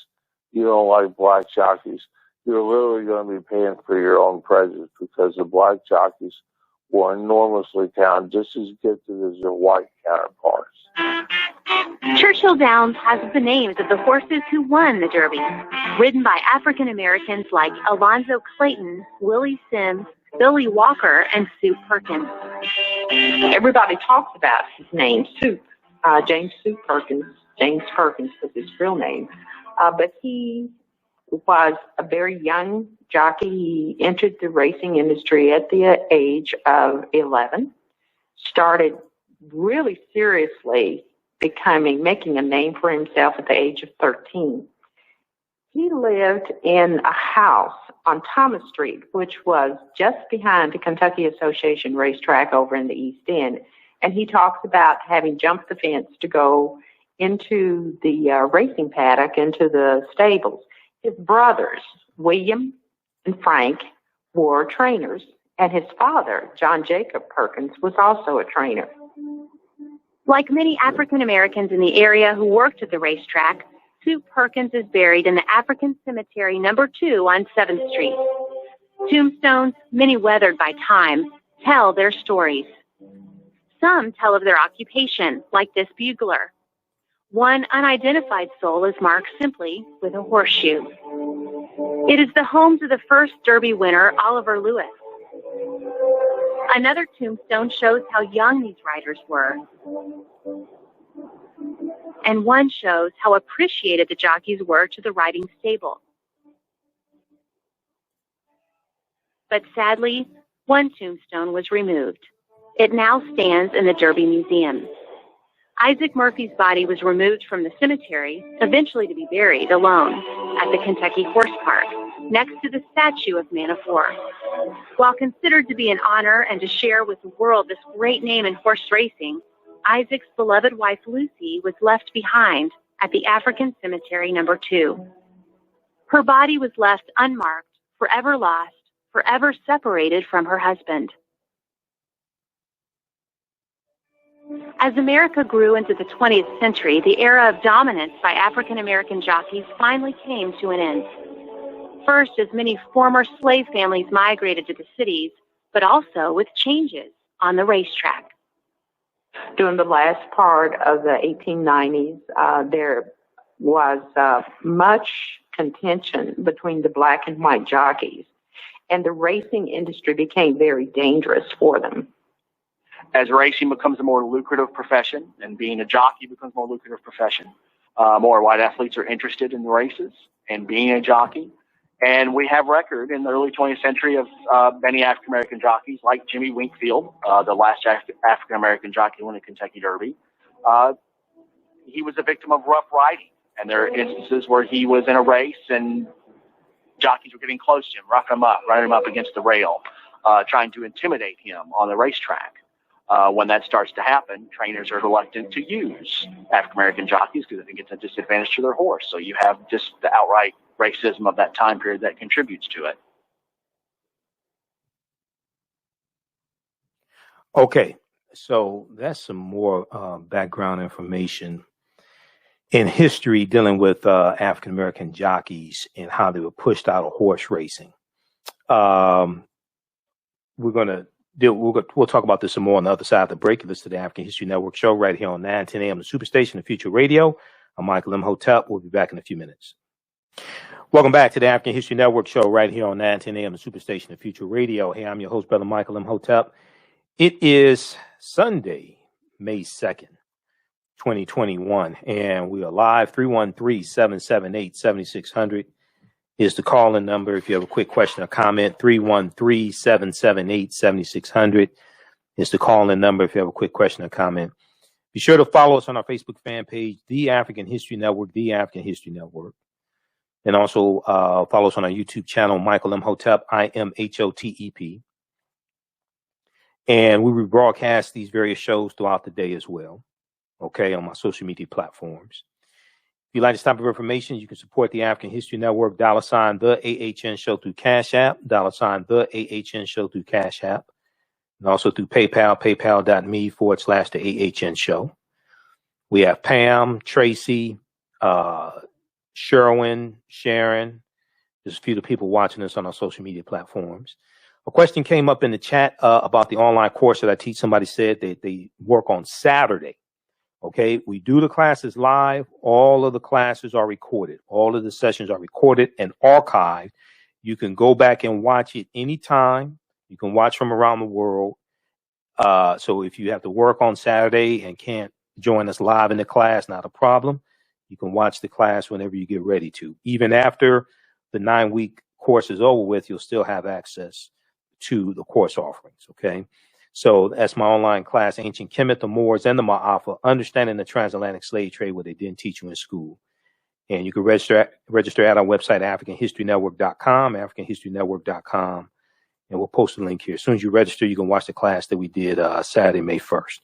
you don't like black jockeys, you're literally going to be paying for your own prejudice because the black jockeys were enormously talented, just as gifted as their white counterparts. Churchill Downs has the names of the horses who won the Derby, ridden by African Americans like Alonzo Clayton, Willie Sims, Billy Walker, and Soup Perkins. Everybody talks about his name, Soup. James Soup Perkins. James Perkins was his real name. But he was a very young jockey. He entered the racing industry at the age of 11, started really seriously making a name for himself at the age of 13. He lived in a house on Thomas Street, which was just behind the Kentucky Association racetrack over in the East End. And he talks about having jumped the fence to go into the racing paddock, into the stables. His brothers, William and Frank, were trainers, and his father, John Jacob Perkins, was also a trainer. Like many African Americans in the area who worked at the racetrack, Soup Perkins is buried in the African Cemetery No. 2 on 7th Street. Tombstones, many weathered by time, tell their stories. Some tell of their occupation, like this bugler. One unidentified soul is marked simply with a horseshoe. It is the home to the first Derby winner, Oliver Lewis. Another tombstone shows how young these riders were. And one shows how appreciated the jockeys were to the riding stable. But sadly, one tombstone was removed. It now stands in the Derby Museum. Isaac Murphy's body was removed from the cemetery, eventually to be buried alone at the Kentucky Horse Park, next to the statue of Man of War. While considered to be an honor and to share with the world this great name in horse racing, Isaac's beloved wife Lucy was left behind at the African Cemetery No. 2. Her body was left unmarked, forever lost, forever separated from her husband. As America grew into the 20th century, the era of dominance by African American jockeys finally came to an end. First, as many former slave families migrated to the cities, but also with changes on the racetrack. During the last part of the 1890s, there was much contention between the black and white jockeys, and the racing industry became very dangerous for them. As racing becomes a more lucrative profession and being a jockey becomes a more lucrative profession, more white athletes are interested in the races and being a jockey. And we have record in the early 20th century of many African-American jockeys like Jimmy Winkfield, the last African-American jockey who won the Kentucky Derby. He was a victim of rough riding, and there are instances where he was in a race and jockeys were getting close to him, roughing him up, running him up against the rail, trying to intimidate him on the racetrack. When that starts to happen, trainers are reluctant to use African-American jockeys because they think it's a disadvantage to their horse. So you have just the outright racism of that time period that contributes to it. Okay, so that's some more background information in history dealing with African-American jockeys and how they were pushed out of horse racing. We'll talk about this some more on the other side of the break. This is the African History Network show right here on 910 AM, the Superstation, the Future Radio. I'm Michael Imhotep. We'll be back in a few minutes. Welcome back to the African History Network show right here on 910 AM, the Superstation, the Future Radio. Hey, I'm your host, Brother Michael Imhotep. It is Sunday, May 2nd, 2021, and we are live. 313-778-7600 is the call-in number. If you have a quick question or comment, 313-778-7600 is the call-in number. If you have a quick question or comment, be sure to follow us on our Facebook fan page, The African History Network, The African History Network. And also follow us on our YouTube channel, Michael Imhotep, IMHOTEP. And we rebroadcast these various shows throughout the day as well, okay, on my social media platforms. If you like this type of information, you can support the African History Network, $ the AHN Show through Cash App, $ the AHN Show through Cash App, and also through PayPal, paypal.me/the AHN Show. We have Pam, Tracy, Sherwin, Sharon. There's a few of the people watching us on our social media platforms. A question came up in the chat about the online course that I teach. Somebody said that they work on Saturday. Okay, we do the classes live. All of the classes are recorded. All of the sessions are recorded and archived. You can go back and watch it anytime. You can watch from around the world. So if you have to work on Saturday and can't join us live in the class, not a problem. You can watch the class whenever you get ready to. Even after the 9-week course is over with, you'll still have access to the course offerings, okay? So that's my online class, Ancient Kemet, the Moors, and the Maafa, Understanding the Transatlantic Slave Trade, what they didn't teach you in school. And you can register at our website, AfricanHistoryNetwork.com, AfricanHistoryNetwork.com, and we'll post a link here. As soon as you register, you can watch the class that we did Saturday, May 1st.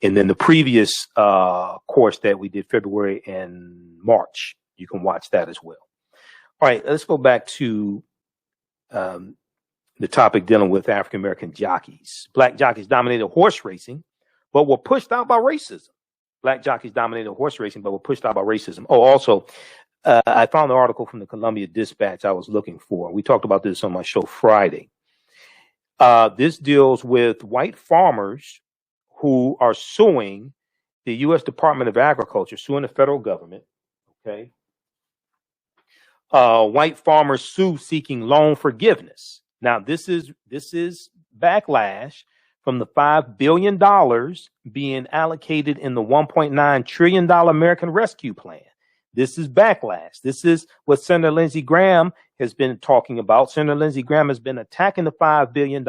And then the previous course that we did February and March, you can watch that as well. All right, let's go back to the topic dealing with African-American jockeys. Black jockeys dominated horse racing, but were pushed out by racism. Black jockeys dominated horse racing, but were pushed out by racism. Oh, also, I found an article from the Columbia Dispatch I was looking for. We talked about this on my show Friday. This deals with white farmers who are suing the U.S. Department of Agriculture, suing the federal government, okay? White farmers sue seeking loan forgiveness. Now, this is backlash from the $5 billion being allocated in the $1.9 trillion American Rescue Plan. This is backlash. This is what Senator Lindsey Graham has been talking about. Senator Lindsey Graham has been attacking the $5 billion,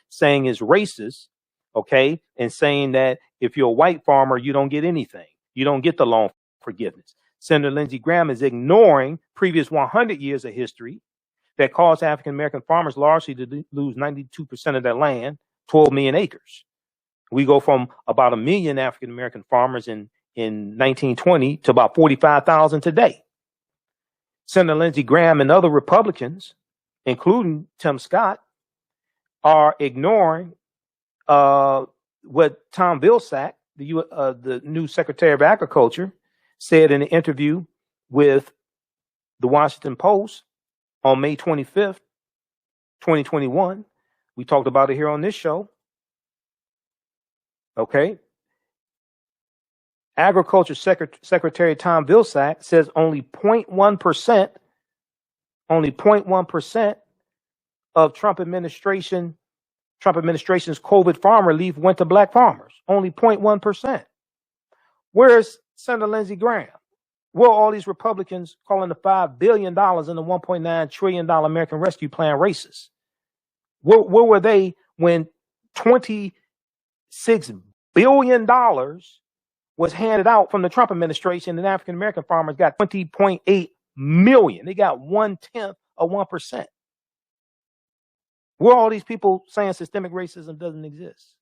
saying it's racist, okay, and saying that if you're a white farmer, you don't get anything. You don't get the loan forgiveness. Senator Lindsey Graham is ignoring previous 100 years of history that caused African-American farmers largely to lose 92% of their land, 12 million acres. We go from about 1 million African-American farmers in 1920 to about 45,000 today. Senator Lindsey Graham and other Republicans, including Tim Scott, are ignoring what Tom Vilsack, the new Secretary of Agriculture, said in an interview with the Washington Post on May 25th, 2021. We talked about it here on this show. Okay. Agriculture Secretary Tom Vilsack says only 0.1% of Trump administration's COVID farm relief went to black farmers. Only 0.1%. Where's Senator Lindsey Graham? Where are all these Republicans calling the $5 billion in the $1.9 trillion American Rescue Plan racist? Where were they when $26 billion was handed out from the Trump administration and African American farmers got 20.8 million? They got 1/10 of 1%. Where are all these people saying systemic racism doesn't exist?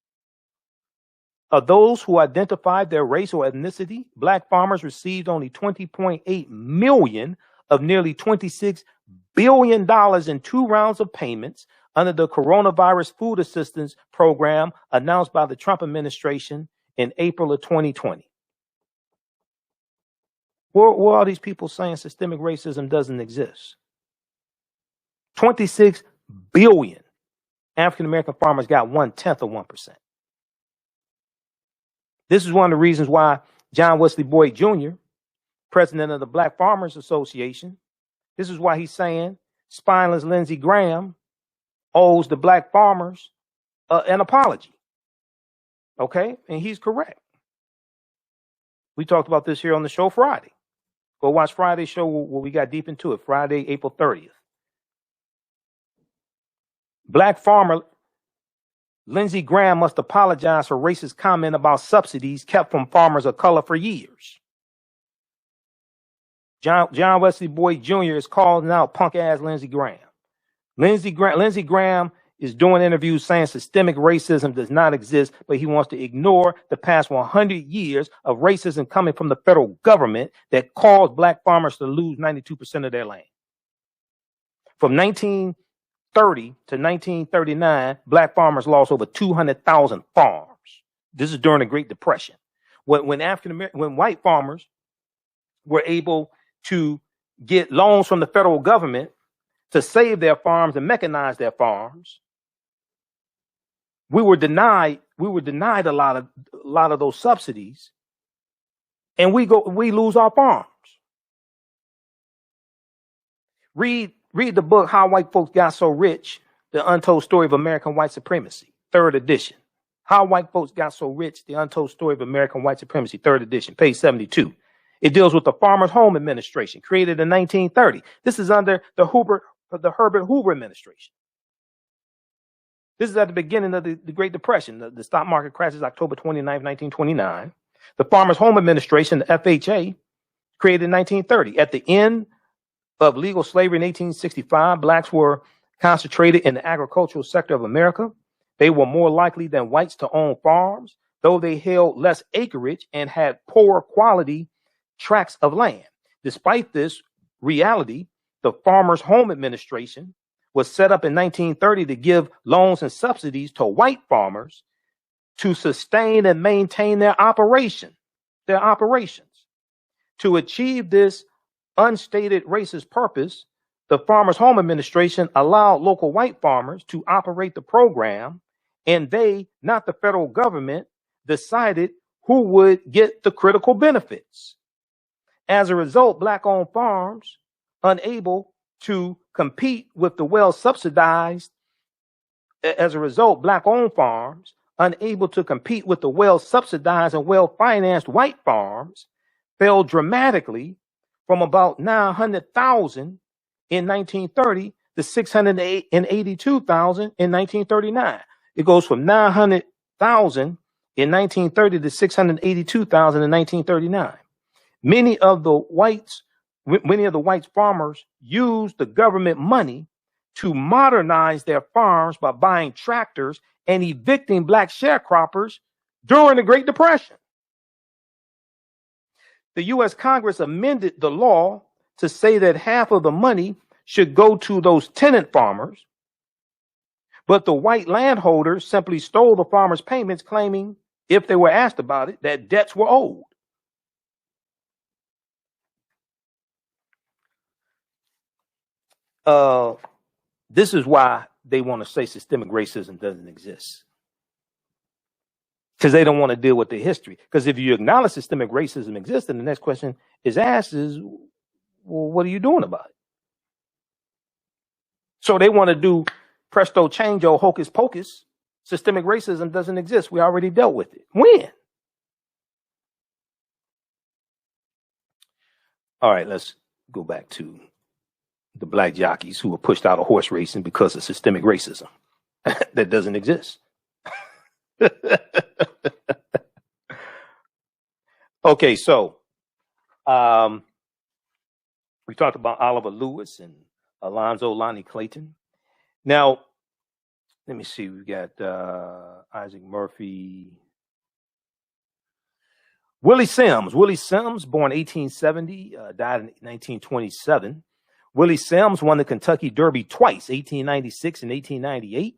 Of those who identified their race or ethnicity, black farmers received only 20.8 million of nearly $26 billion in 2 rounds of payments under the coronavirus food assistance program announced by the Trump administration in April of 2020. Where are these people saying systemic racism doesn't exist? 26 billion African-American farmers got 1/10 of 1%. This is one of the reasons why John Wesley Boyd Jr., president of the Black Farmers Association, this is why he's saying spineless Lindsey Graham owes the black farmers an apology. Okay, and he's correct. We talked about this here on the show Friday. Go watch Friday's show where we got deep into it. Friday, April 30th. Black farmer Lindsey Graham must apologize for racist comment about subsidies kept from farmers of color for years. John Wesley Boyd Jr. is calling out punk-ass Lindsey Graham. Lindsey Graham is doing interviews saying systemic racism does not exist, but he wants to ignore the past 100 years of racism coming from the federal government that caused black farmers to lose 92% of their land. From 1930 to 1939, black farmers lost over 200,000 farms. This is during the Great Depression. When white farmers were able to get loans from the federal government to save their farms and mechanize their farms, we were denied a lot of those subsidies, and we lose our farms. Read the book How White Folks Got So Rich, The Untold Story of American White Supremacy, 3rd edition. How White Folks Got So Rich, The Untold Story of American White Supremacy, 3rd edition, page 72. It deals with the Farmers Home Administration, created in 1930. This is under the Herbert Hoover administration. This is at the beginning of the Great Depression. The stock market crashes October 29, 1929. The Farmers Home Administration, the FHA, created in 1930. At the end of legal slavery in 1865, blacks were concentrated in the agricultural sector of America. They were more likely than whites to own farms, though they held less acreage and had poorer quality tracts of land. Despite this reality, the Farmers Home Administration was set up in 1930 to give loans and subsidies to white farmers to sustain and maintain their operations. To achieve this unstated racist purpose, the Farmers Home Administration allowed local white farmers to operate the program, and they, not the federal government, decided who would get the critical benefits. As a result, black-owned farms, unable to compete with the well-subsidized and well-financed white farms, fell dramatically from about 900,000 in 1930 to 682,000 in 1939. It goes from 900,000 in 1930 to 682,000 in 1939. Many of the white farmers used the government money to modernize their farms by buying tractors and evicting black sharecroppers during the Great Depression. The U.S. Congress amended the law to say that half of the money should go to those tenant farmers, but the white landholders simply stole the farmers' payments, claiming, if they were asked about it, that debts were owed. This is why they want to say systemic racism doesn't exist. Because they don't want to deal with the history. Because if you acknowledge systemic racism exists, then the next question is asked is, well, what are you doing about it? So they want to do presto changeo, hocus pocus. Systemic racism doesn't exist. We already dealt with it. When? All right, let's go back to the black jockeys who were pushed out of horse racing because of systemic racism. That doesn't exist. Okay, so we talked about Oliver Lewis and Alonzo Lonnie Clayton. Now, let me see. We've got Isaac Murphy. Willie Sims, born 1870, died in 1927. Willie Sims won the Kentucky Derby twice, 1896 and 1898.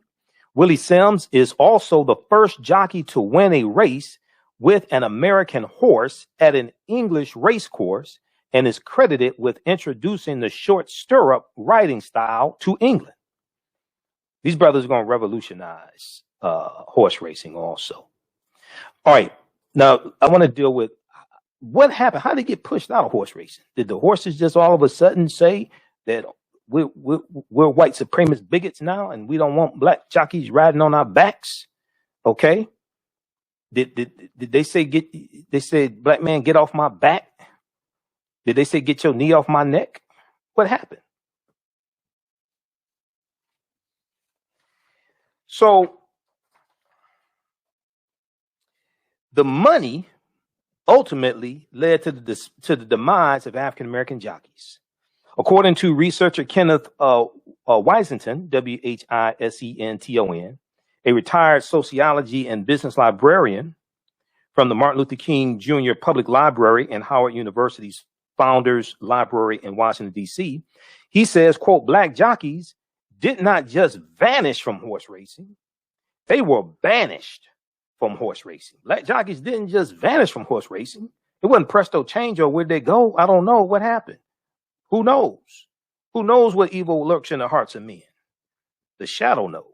Willie Sims is also the first jockey to win a race with an American horse at an English race course and is credited with introducing the short stirrup riding style to England. These brothers are going to revolutionize horse racing also. All right. Now, I want to deal with what happened. How did they get pushed out of horse racing? Did the horses just all of a sudden say that we're white supremacist bigots now and we don't want black jockeys riding on our backs? Okay. Did they say they said, black man, get off my back? Did they say, get your knee off my neck? What happened? So the money ultimately led to the demise of African American jockeys. According to researcher Kenneth Wisenton, Wisenton, a retired sociology and business librarian from the Martin Luther King Jr. Public Library and Howard University's Founders Library in Washington, D.C., he says, quote, black jockeys did not just vanish from horse racing, they were banished from horse racing. Black jockeys didn't just vanish from horse racing. It wasn't presto change, or where'd they go? I don't know what happened. Who knows? Who knows what evil lurks in the hearts of men? The shadow knows.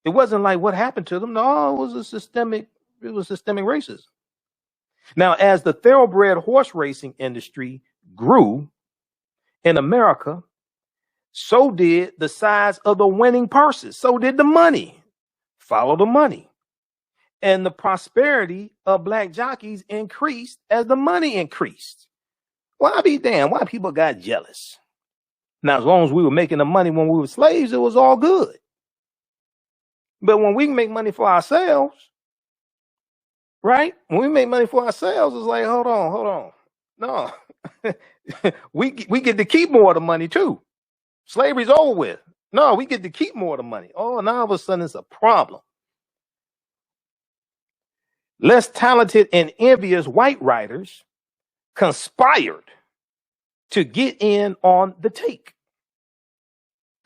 It wasn't like what happened to them. No, it was systemic racism. Now, as the thoroughbred horse racing industry grew in America, so did the size of the winning purses. So did the money. Follow the money. And the prosperity of black jockeys increased as the money increased. Well, I be damned, why people got jealous? Now, as long as we were making the money when we were slaves, it was all good. But when we can make money for ourselves, right? When we make money for ourselves, it's like, hold on. No, we get to keep more of the money too. Slavery's over with. No, we get to keep more of the money. Oh, now all of a sudden it's a problem. Less talented and envious white riders conspired to get in on the take.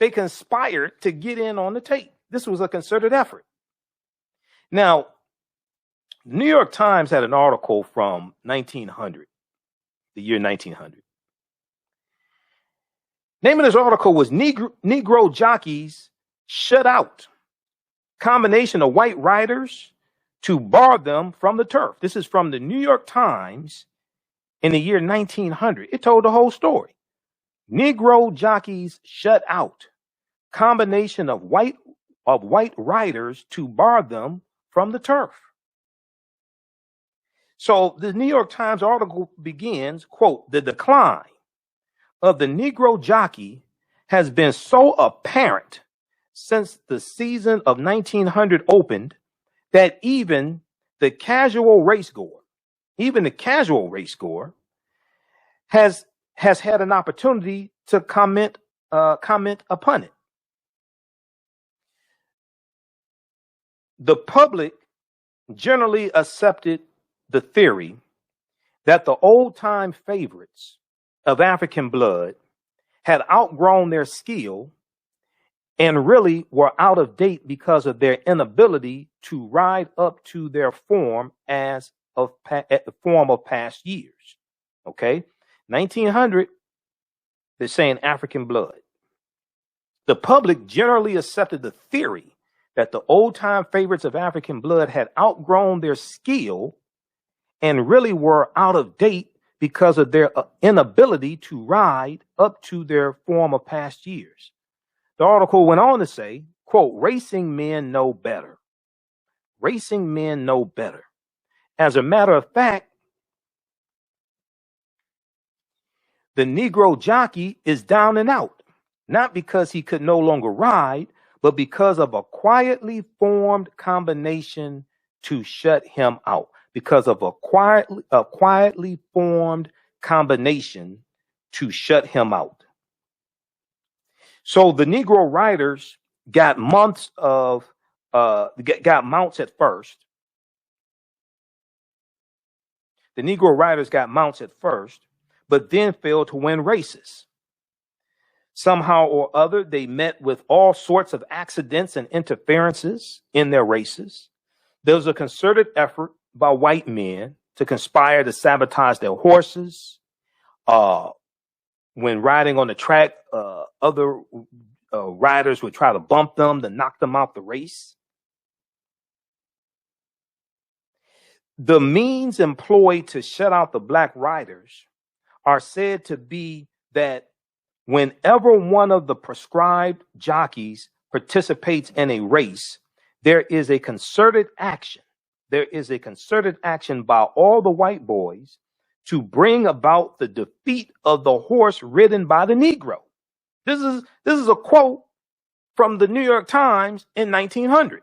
They conspired to get in on the take. This was a concerted effort. Now, New York Times had an article from 1900, the year 1900. Name of this article was Negro Jockeys Shut Out. Combination of white riders to bar them from the turf. This is from the New York Times in the year 1900. It told the whole story. Negro jockeys shut out. Combination of white riders to bar them from the turf. So the New York Times article begins, quote, the decline of the Negro jockey has been so apparent since the season of 1900 opened that even the casual racegoer has had an opportunity to comment upon it. The public generally accepted the theory that the old-time favorites of African blood had outgrown their skill and really were out of date because of their inability to ride up to their form at the form of past years. Okay, 1900, they're saying African blood. The public generally accepted the theory that the old-time favorites of African blood had outgrown their skill and really were out of date because of their inability to ride up to their form of past years. The article went on to say, quote, racing men know better. Racing men know better. As a matter of fact, the Negro jockey is down and out, not because he could no longer ride, but because of a quietly formed combination to shut him out. Because of a quietly formed combination to shut him out. So the Negro riders got mounts at first. The Negro riders got mounts at first, but then failed to win races. Somehow or other, they met with all sorts of accidents and interferences in their races. There was a concerted effort by white men to conspire to sabotage their horses. When riding on the track, other riders would try to bump them to knock them out the race. The means employed to shut out the black riders are said to be that whenever one of the prescribed jockeys participates in a race, there is a concerted action there is a concerted action by all the white boys to bring about the defeat of the horse ridden by the Negro. This is a quote from the New York Times in 1900.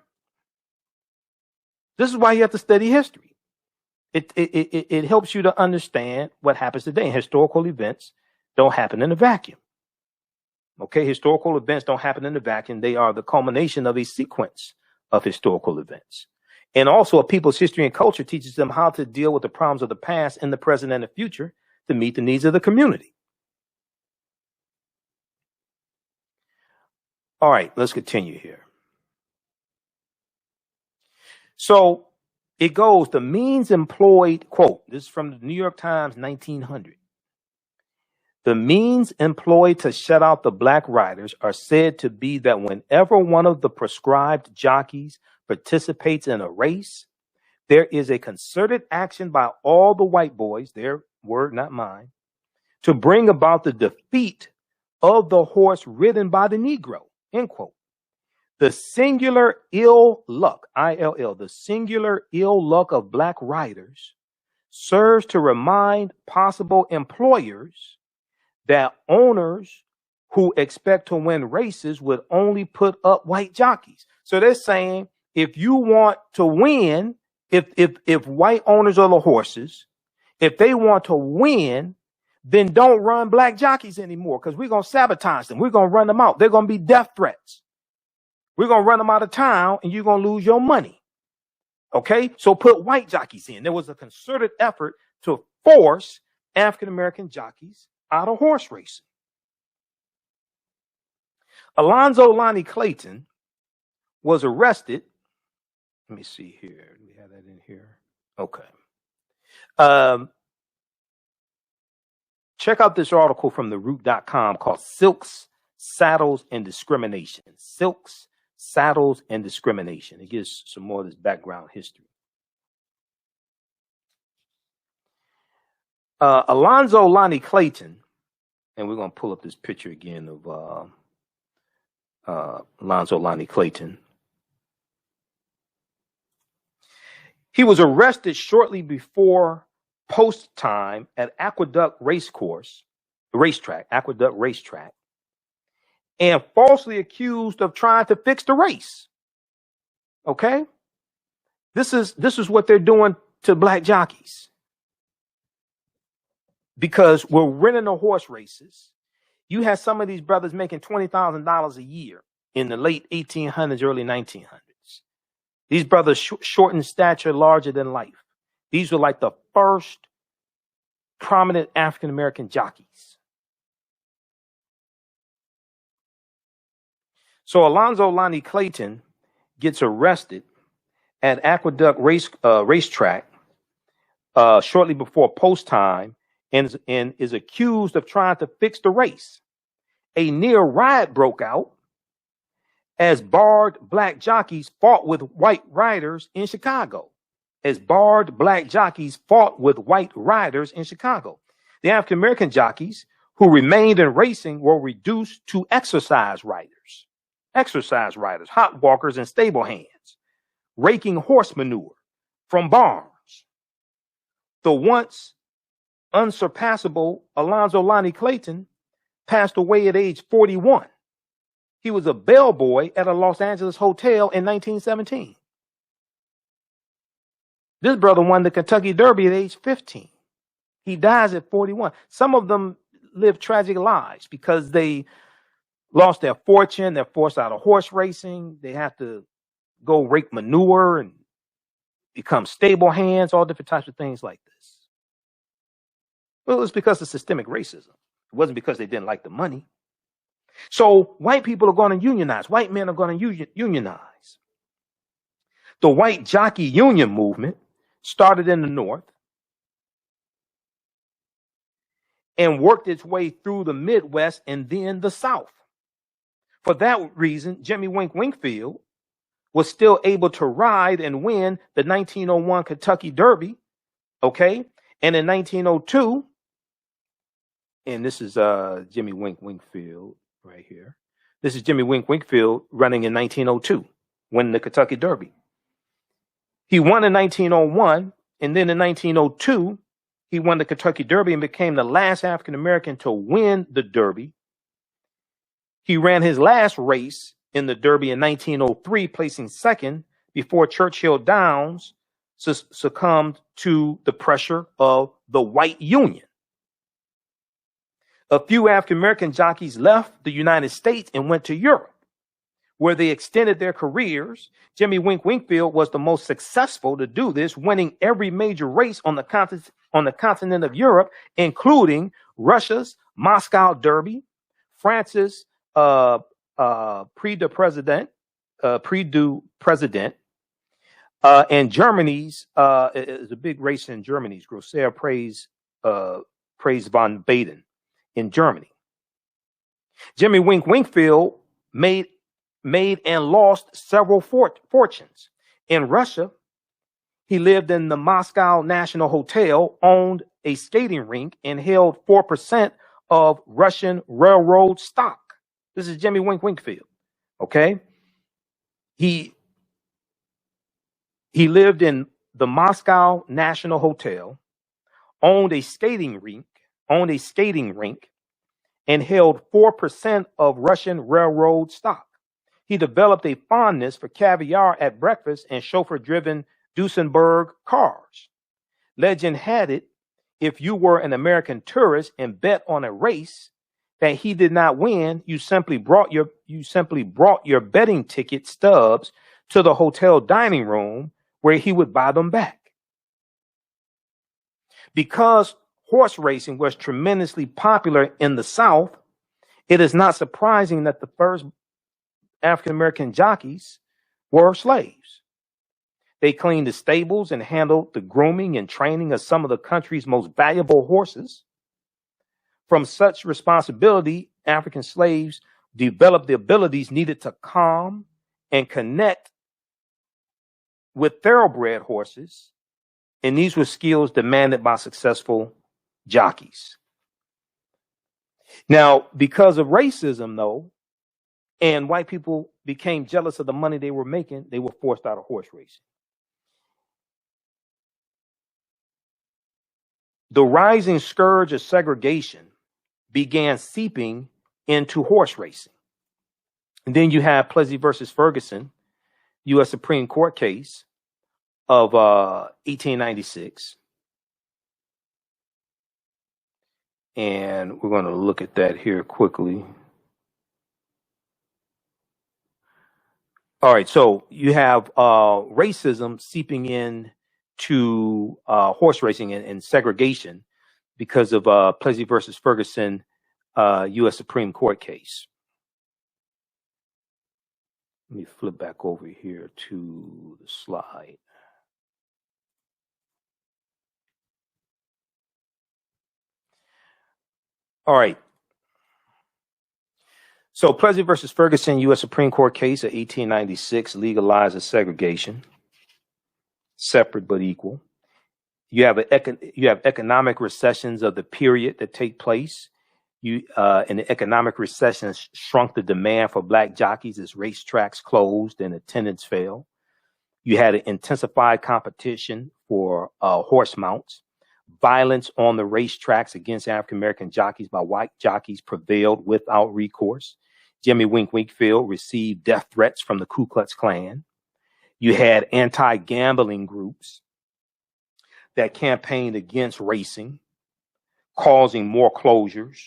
This is why you have to study history. It helps you to understand what happens today. And historical events don't happen in a vacuum. Okay, historical events don't happen in a vacuum. They are the culmination of a sequence of historical events. And also, a people's history and culture teaches them how to deal with the problems of the past in the present and the future to meet the needs of the community. All right, let's continue here. So it goes, the means employed, quote, this is from the New York Times, 1900. The means employed to shut out the black riders are said to be that whenever one of the prescribed jockeys participates in a race, there is a concerted action by all the white boys, their word, not mine, to bring about the defeat of the horse ridden by the Negro, end quote. The singular ill luck, ILL, the singular ill luck of black riders serves to remind possible employers that owners who expect to win races would only put up white jockeys. So they're saying, if you want to win, if white owners of the horses, if they want to win, then don't run black jockeys anymore, because we're going to sabotage them. We're going to run them out. They're going to be death threats. We're going to run them out of town and you're going to lose your money. Okay, so put white jockeys in. There was a concerted effort to force African-American jockeys out of horse racing. Alonzo Lonnie Clayton was arrested. Let me see here. Do we have that in here? Okay. Check out this article from theroot.com called Silks, Saddles, and Discrimination. Silks, Saddles, and Discrimination. It gives some more of this background history. Alonzo Lonnie Clayton, and we're going to pull up this picture again of Alonzo Lonnie Clayton. He was arrested shortly before post time at Aqueduct Racetrack, and falsely accused of trying to fix the race. Okay? This is what they're doing to black jockeys. Because we're winning the horse races. You had some of these brothers making $20,000 a year in the late 1800s, early 1900s. These brothers short in stature, larger than life. These were like the first prominent African-American jockeys. So Alonzo Lonnie Clayton gets arrested at Aqueduct Racetrack shortly before post time and is accused of trying to fix the race. A near riot broke out as barred black jockeys fought with white riders in Chicago. The African-American jockeys who remained in racing were reduced to exercise riders, hot walkers, and stable hands, raking horse manure from barns. The once unsurpassable Alonzo Lonnie Clayton passed away at age 41. He was a bellboy at a Los Angeles hotel in 1917. This brother won the Kentucky Derby at age 15. He dies at 41. Some of them live tragic lives because they lost their fortune. They're forced out of horse racing. They have to go rake manure and become stable hands, all different types of things like this. Well, it's because of systemic racism. It wasn't because they didn't like the money. So white people are going to unionize. White men are going to unionize. The white jockey union movement started in the North and worked its way through the Midwest and then the South. For that reason, Jimmy Wink Winkfield was still able to ride and win the 1901 Kentucky Derby. Okay. And in 1902, and this is Jimmy Wink Winkfield right here. This is Jimmy Wink Winkfield running in 1902, winning the Kentucky Derby. He won in 1901, and then in 1902, he won the Kentucky Derby and became the last African-American to win the Derby. He ran his last race in the Derby in 1903, placing second before Churchill Downs succumbed to the pressure of the white union. A few African-American jockeys left the United States and went to Europe, where they extended their careers. Jimmy Wink Winkfield was the most successful to do this, winning every major race on the continent of Europe, including Russia's Moscow Derby, France's Prix du President, and Germany's is a big race in Germany's Grosser Preis von Baden in Germany. Jimmy Wink Winkfield made and lost several fortunes. In Russia, he lived in the Moscow National Hotel, owned a skating rink, and held 4% of Russian railroad stock. This is Jimmy Wink Winkfield. Okay. He lived in the Moscow National Hotel, owned a skating rink, and held 4% of Russian railroad stock. He developed a fondness for caviar at breakfast and chauffeur-driven Duesenberg cars. Legend had it, if you were an American tourist and bet on a race that he did not win, you simply brought your betting ticket stubs to the hotel dining room where he would buy them back. Because horse racing was tremendously popular in the South, it is not surprising that the first African-American jockeys were slaves. They cleaned the stables and handled the grooming and training of some of the country's most valuable horses. From such responsibility, African slaves developed the abilities needed to calm and connect with thoroughbred horses, and these were skills demanded by successful jockeys. Now, because of racism, though, and white people became jealous of the money they were making, they were forced out of horse racing. The rising scourge of segregation began seeping into horse racing. And then you have Plessy versus Ferguson, U.S. Supreme Court case of 1896. And we're going to look at that here quickly. All right, so you have racism seeping in to horse racing and segregation because of Plessy versus Ferguson, U.S. Supreme Court case. Let me flip back over here to the slide. All right. So Plessy versus Ferguson, U.S. Supreme Court case of 1896 legalizes segregation, separate but equal. You have economic recessions of the period that take place. And the economic recessions shrunk the demand for black jockeys as racetracks closed and attendance fell. You had an intensified competition for horse mounts. Violence on the racetracks against African-American jockeys by white jockeys prevailed without recourse. Jimmy Wink Winkfield received death threats from the Ku Klux Klan. You had anti-gambling groups that campaigned against racing, causing more closures,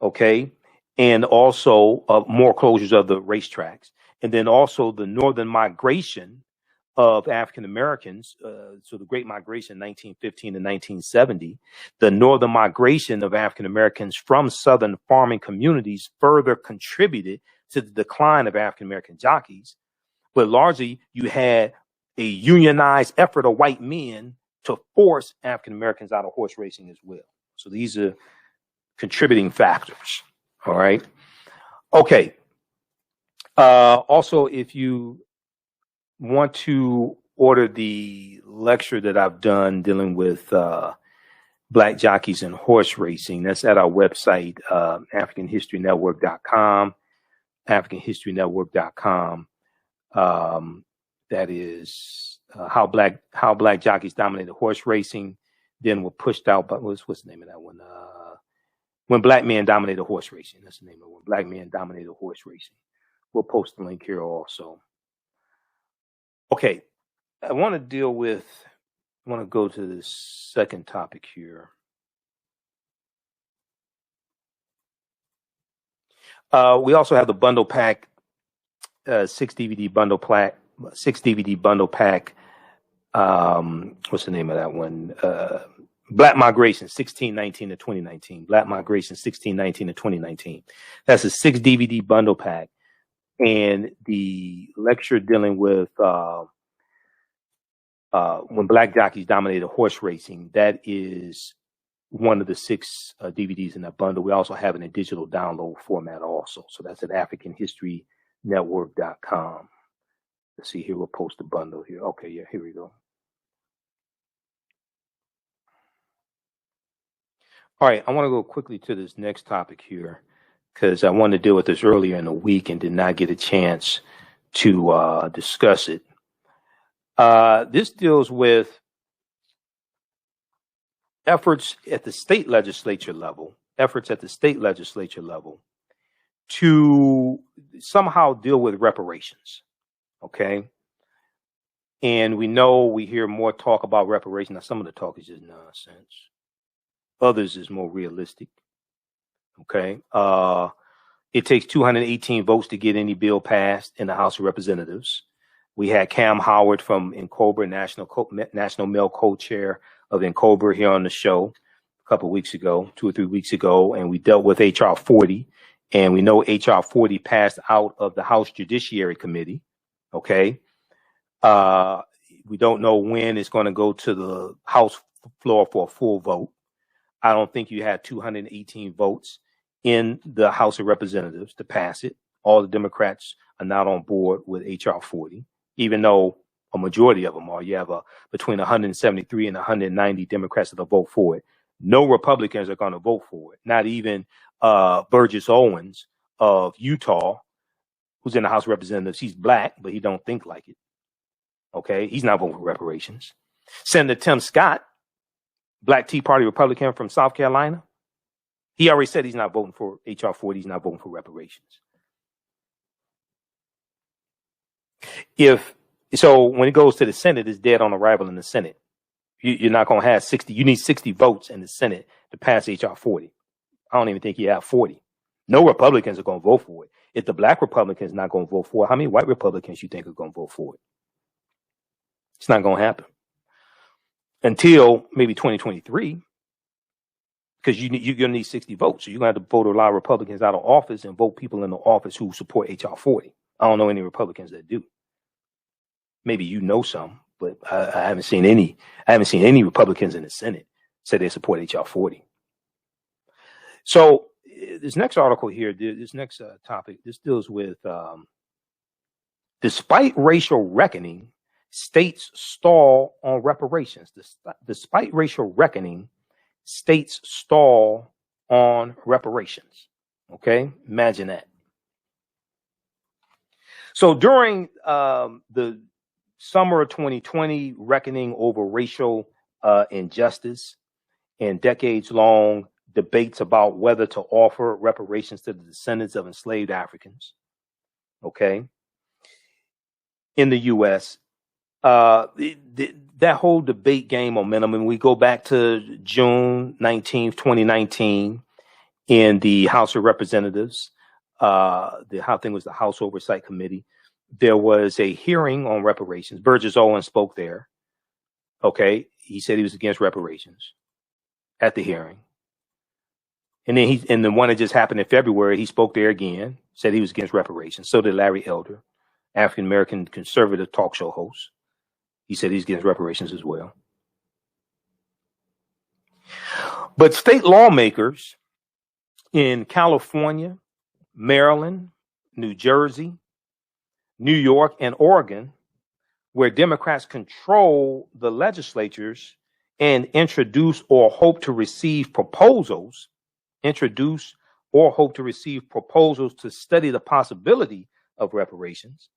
okay, and also more closures of the racetracks. And then also the northern migration of African Americans, so the Great Migration, 1915 to 1970, the northern migration of African Americans from southern farming communities further contributed to the decline of African American jockeys. But largely, you had a unionized effort of white men to force African Americans out of horse racing as well. So these are contributing factors. All right. Okay. Also, if you want to order the lecture that I've done dealing with black jockeys and horse racing, that's at our website, AfricanHistoryNetwork.com, AfricanHistoryNetwork.com. That is how black jockeys dominated horse racing, then were pushed out. But what's the name of that one? When black men dominated horse racing. That's the name of it. When black men dominated horse racing. We'll post the link here also. Okay, I want to go to the second topic here. We also have the bundle pack, 6 DVD bundle pack. What's the name of that one? Black Migration 1619 to 2019. Black Migration 1619 to 2019. That's a 6 DVD bundle pack. And the lecture dealing with when black jockeys dominated horse racing, that is one of the 6 DVDs in that bundle. We also have it in digital download format also. So that's at AfricanHistoryNetwork.com. Let's see here. We'll post the bundle here. Okay, yeah, here we go. All right, I want to go quickly to this next topic here because I wanted to deal with this earlier in the week and did not get a chance to discuss it. This deals with efforts at the state legislature level to somehow deal with reparations. Okay. And we hear more talk about reparations. Now, some of the talk is just nonsense. Others is more realistic. Okay. It takes 218 votes to get any bill passed in the House of Representatives. We had Cam Howard from NCOBRA, National Male Co-Chair of NCOBRA, here on the show a couple of weeks ago, 2 or 3 weeks ago, and we dealt with H.R. 40. And we know H.R. 40 passed out of the House Judiciary Committee. Okay. We don't know when it's going to go to the House floor for a full vote. I don't think you had 218 votes in the House of Representatives to pass it. All the Democrats are not on board with H.R. 40, even though a majority of them are. You have between 173 and 190 Democrats that will vote for it. No Republicans are going to vote for it. Not even Burgess Owens of Utah, who's in the House of Representatives. He's black, but he don't think like it. Okay, he's not voting for reparations. Senator Tim Scott, Black Tea Party Republican from South Carolina, he already said he's not voting for H.R. 40. He's not voting for reparations. So when it goes to the Senate, it's dead on arrival in the Senate. You're not going to have 60. You need 60 votes in the Senate to pass H.R. 40. I don't even think you have 40. No Republicans are going to vote for it. If the black Republicans not going to vote for it, how many white Republicans you think are going to vote for it? It's not going to happen until maybe 2023, because you're going to need 60 votes. So you're going to have to vote a lot of Republicans out of office and vote people in the office who support H.R. 40. I don't know any Republicans that do. Maybe you know some, but I haven't seen any. I haven't seen any Republicans in the Senate say they support H.R. 40. So this next article here, this next topic, this deals with despite racial reckoning, states stall on reparations. Despite racial reckoning, states stall on reparations. Okay, imagine that. So during the summer of 2020, reckoning over racial injustice and decades-long debates about whether to offer reparations to the descendants of enslaved Africans, okay, in the U.S., that whole debate gained momentum. And we go back to June 19th, 2019, in the House of Representatives. The House Oversight Committee. There was a hearing on reparations. Burgess Owens spoke there. Okay, he said he was against reparations at the hearing. And then the one that just happened in February, he spoke there again, said he was against reparations. So did Larry Elder, African American conservative talk show host. He said he's against reparations as well. But state lawmakers in California, Maryland, New Jersey, New York, and Oregon, where Democrats control the legislatures and introduce or hope to receive proposals to study the possibility of reparations,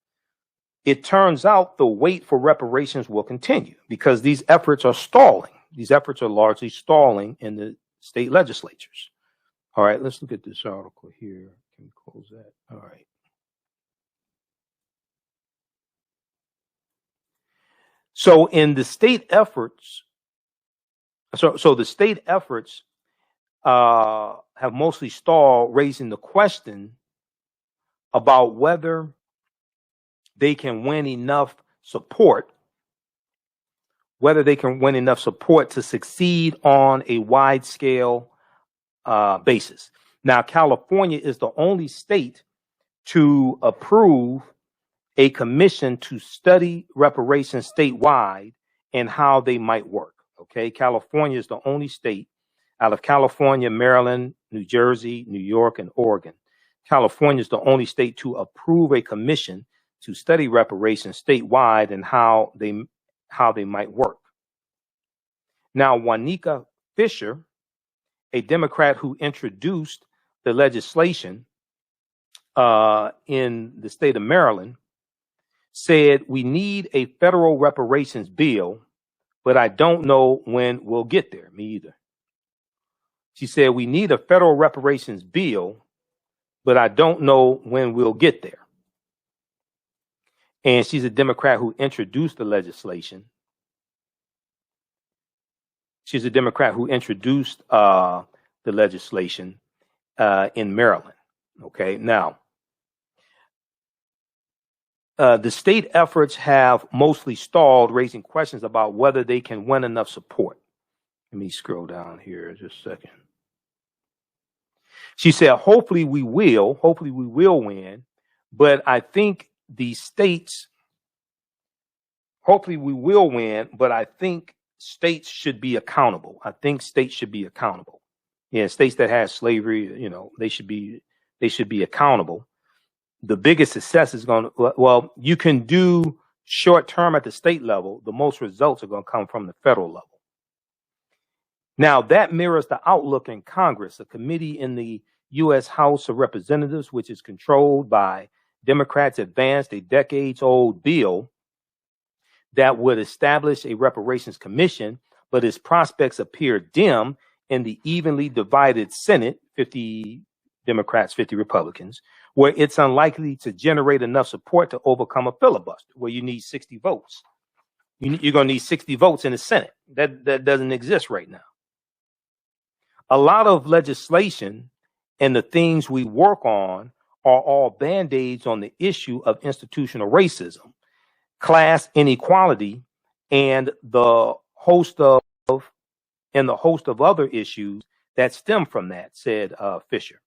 it turns out the wait for reparations will continue because these efforts are stalling. These efforts are largely stalling in the state legislatures. All right, let's look at this article here. Can we close that? All right. So in the state efforts, so the state efforts have mostly stalled, raising the question about whether they can win enough support, to succeed on a wide scale basis. Now, California is the only state to approve a commission to study reparations statewide and how they might work. Okay, California is the only state out of California, Maryland, New Jersey, New York, and Oregon. California is the only state to approve a commission to study reparations statewide and how they might work. Now, Juanica Fisher, a Democrat who introduced the legislation in the state of Maryland, said, "We need a federal reparations bill, but I don't know when we'll get there." Me either. She said, "We need a federal reparations bill, but I don't know when we'll get there." And she's a Democrat who introduced the legislation. She's a Democrat who introduced the legislation in Maryland. Okay, now, the state efforts have mostly stalled, raising questions about whether they can win enough support. Let me scroll down here just a second. She said, hopefully we will win, but I think the states, hopefully we will win, but I think states should be accountable. Yeah, states that have slavery, you know, they should be accountable. The biggest success is going to, well, you can do short term at the state level. The most results are going to come from the federal level. Now, that mirrors the outlook in Congress. A committee in the U.S. House of Representatives, which is controlled by Democrats, advanced a decades-old bill that would establish a reparations commission, but its prospects appear dim in the evenly divided Senate, 50 Democrats, 50 Republicans, where it's unlikely to generate enough support to overcome a filibuster, where you need 60 votes. You're going to need 60 votes in the Senate. That doesn't exist right now. A lot of legislation and the things we work on are all band-aids on the issue of institutional racism, class inequality, and the host of other issues that stem from that, said Fisher,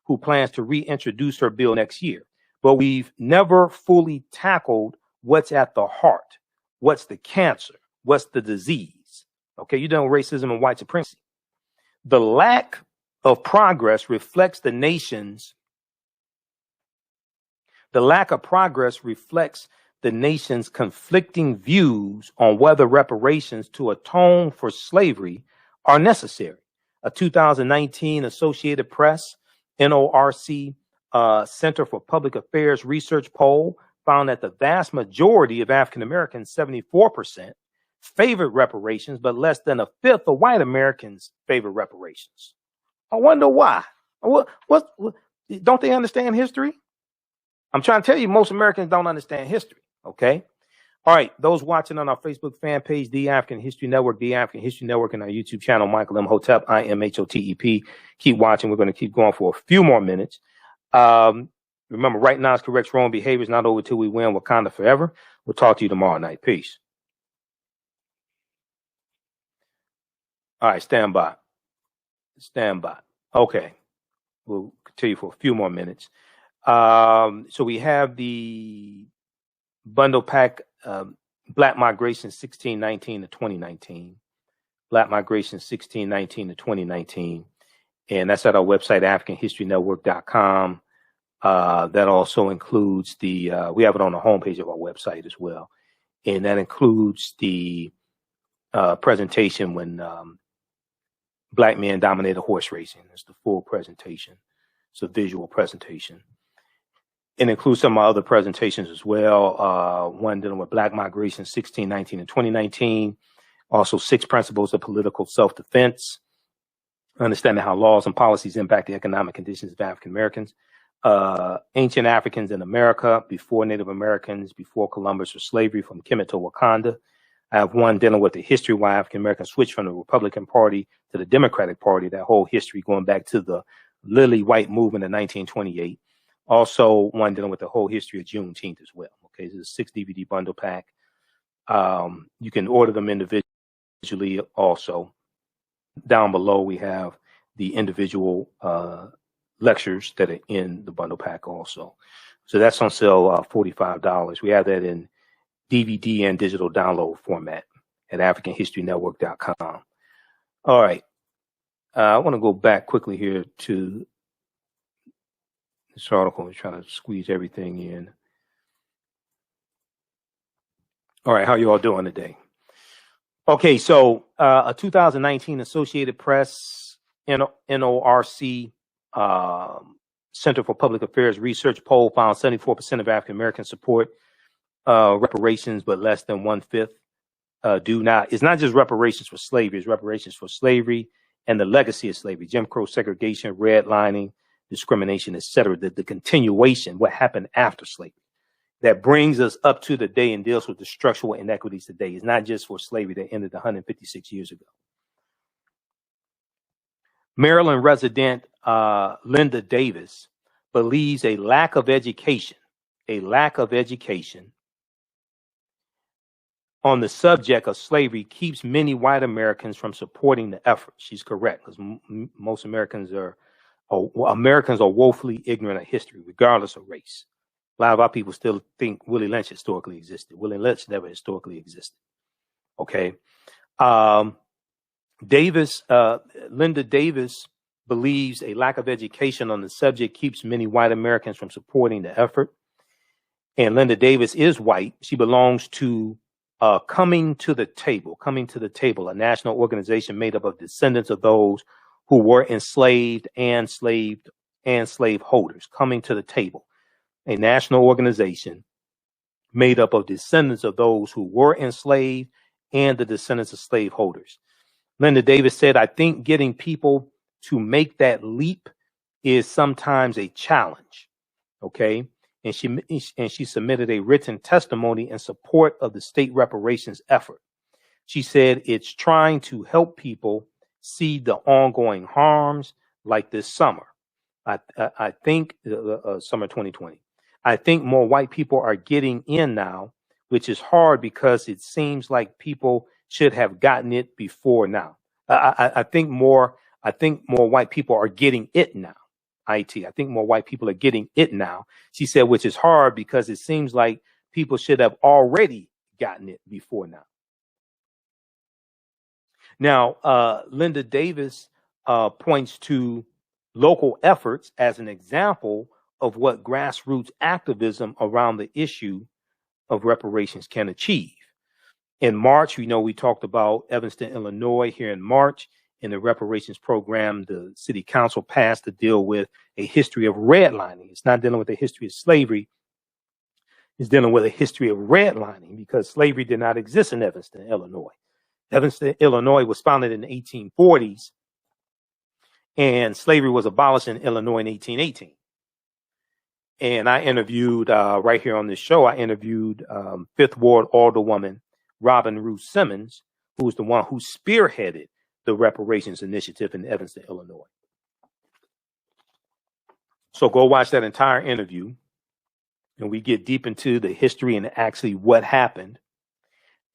who plans to reintroduce her bill next year. But we've never fully tackled what's at the heart. What's the cancer? What's the disease? Okay, you're done with racism and white supremacy. The lack of progress reflects the nation's conflicting views on whether reparations to atone for slavery are necessary. A 2019 Associated Press NORC Center for Public Affairs research poll found that the vast majority of African Americans, 74%, favored reparations, but less than a fifth of white Americans favored reparations. I wonder why. What don't they understand history? I'm trying to tell you, most Americans don't understand history. Okay. All right. Those watching on our Facebook fan page, The African History Network, The African History Network, and our YouTube channel, Michael Imhotep, IMHOTEP. Keep watching. We're going to keep going for a few more minutes. Remember, right now is correct wrong behavior. It's not over till we win. Wakanda forever. We'll talk to you tomorrow night. Peace. All right. Stand by. Okay. We'll continue for a few more minutes. So we have the bundle pack, Black Migration 1619 to 2019. Black Migration 1619 to 2019. And that's at our website, AfricanHistoryNetwork.com. That also includes we have it on the homepage of our website as well. And that includes the presentation when Black men dominated horse racing. It's the full presentation. It's a visual presentation. It includes some of my other presentations as well. One dealing with Black migration, 1619 and 2019. Also, 6 principles of political self-defense. Understanding how laws and policies impact the economic conditions of African Americans. Ancient Africans in America, before Native Americans, before Columbus or slavery, from Kemet to Wakanda. I have one dealing with the history why African Americans switched from the Republican Party to the Democratic Party, that whole history going back to the Lily White movement in 1928. Also, one dealing with the whole history of Juneteenth as well. Okay, this is a 6 DVD bundle pack. You can order them individually also. Down below, we have the individual lectures that are in the bundle pack also. So that's on sale, $45. We have that in DVD and digital download format at AfricanHistoryNetwork.com. All right. I want to go back quickly here to this article. I'm trying to squeeze everything in. All right. How you all doing today? Okay. So a 2019 Associated Press NORC Center for Public Affairs research poll found 74% of African Americans support reparations, but less than 1/5 do not. It's not just reparations for slavery, it's reparations for slavery and the legacy of slavery, Jim Crow, segregation, redlining, discrimination, etc. The continuation, what happened after slavery, that brings us up to the day and deals with the structural inequities today. It's not just for slavery that ended 156 years ago. Maryland resident Linda Davis believes a lack of education on the subject of slavery keeps many white Americans from supporting the effort. She's correct, because most Americans are woefully ignorant of history, regardless of race. A lot of our people still think Willie Lynch historically existed. Willie Lynch never historically existed. Okay. Linda Davis believes a lack of education on the subject keeps many white Americans from supporting the effort. And Linda Davis is white. She belongs to Coming to the Table, a national organization made up of descendants of those who were enslaved and slave holders. Coming to the Table, a national organization made up of descendants of those who were enslaved and the descendants of slave holders. Linda Davis said, I think getting people to make that leap is sometimes a challenge. Okay. And she submitted a written testimony in support of the state reparations effort. She said it's trying to help people see the ongoing harms, like this summer. I think summer 2020. I think more white people are getting in now, which is hard because it seems like people should have gotten it before now. I think more white people are getting it now. I think more white people are getting it now. She said, which is hard because it seems like people should have already gotten it before now. Now, Linda Davis points to local efforts as an example of what grassroots activism around the issue of reparations can achieve. In March, we talked about Evanston, Illinois here in March. In the reparations program, the city council passed to deal with a history of redlining. It's not dealing with the history of slavery. It's dealing with a history of redlining because slavery did not exist in Evanston, Illinois. Evanston, Illinois was founded in the 1840s, and slavery was abolished in Illinois in 1818. And I interviewed, right here on this show, I interviewed Fifth Ward Alderwoman Robin Ruth Simmons, who was the one who spearheaded the reparations initiative in Evanston, Illinois. So go watch that entire interview, and we get deep into the history and actually what happened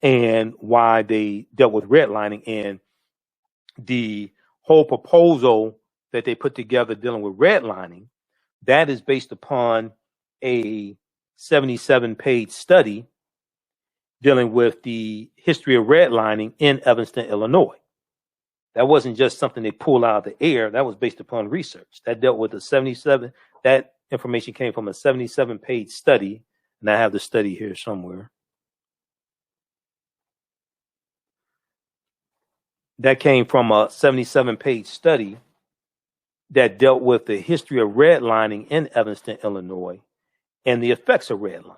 and why they dealt with redlining and the whole proposal that they put together dealing with redlining. That is based upon a 77-page study dealing with the history of redlining in Evanston, Illinois. That wasn't just something they pulled out of the air. That was based upon research. That dealt with that information came from a 77-page study. And I have the study here somewhere. That came from a 77-page study that dealt with the history of redlining in Evanston, Illinois. and the effects of redlining.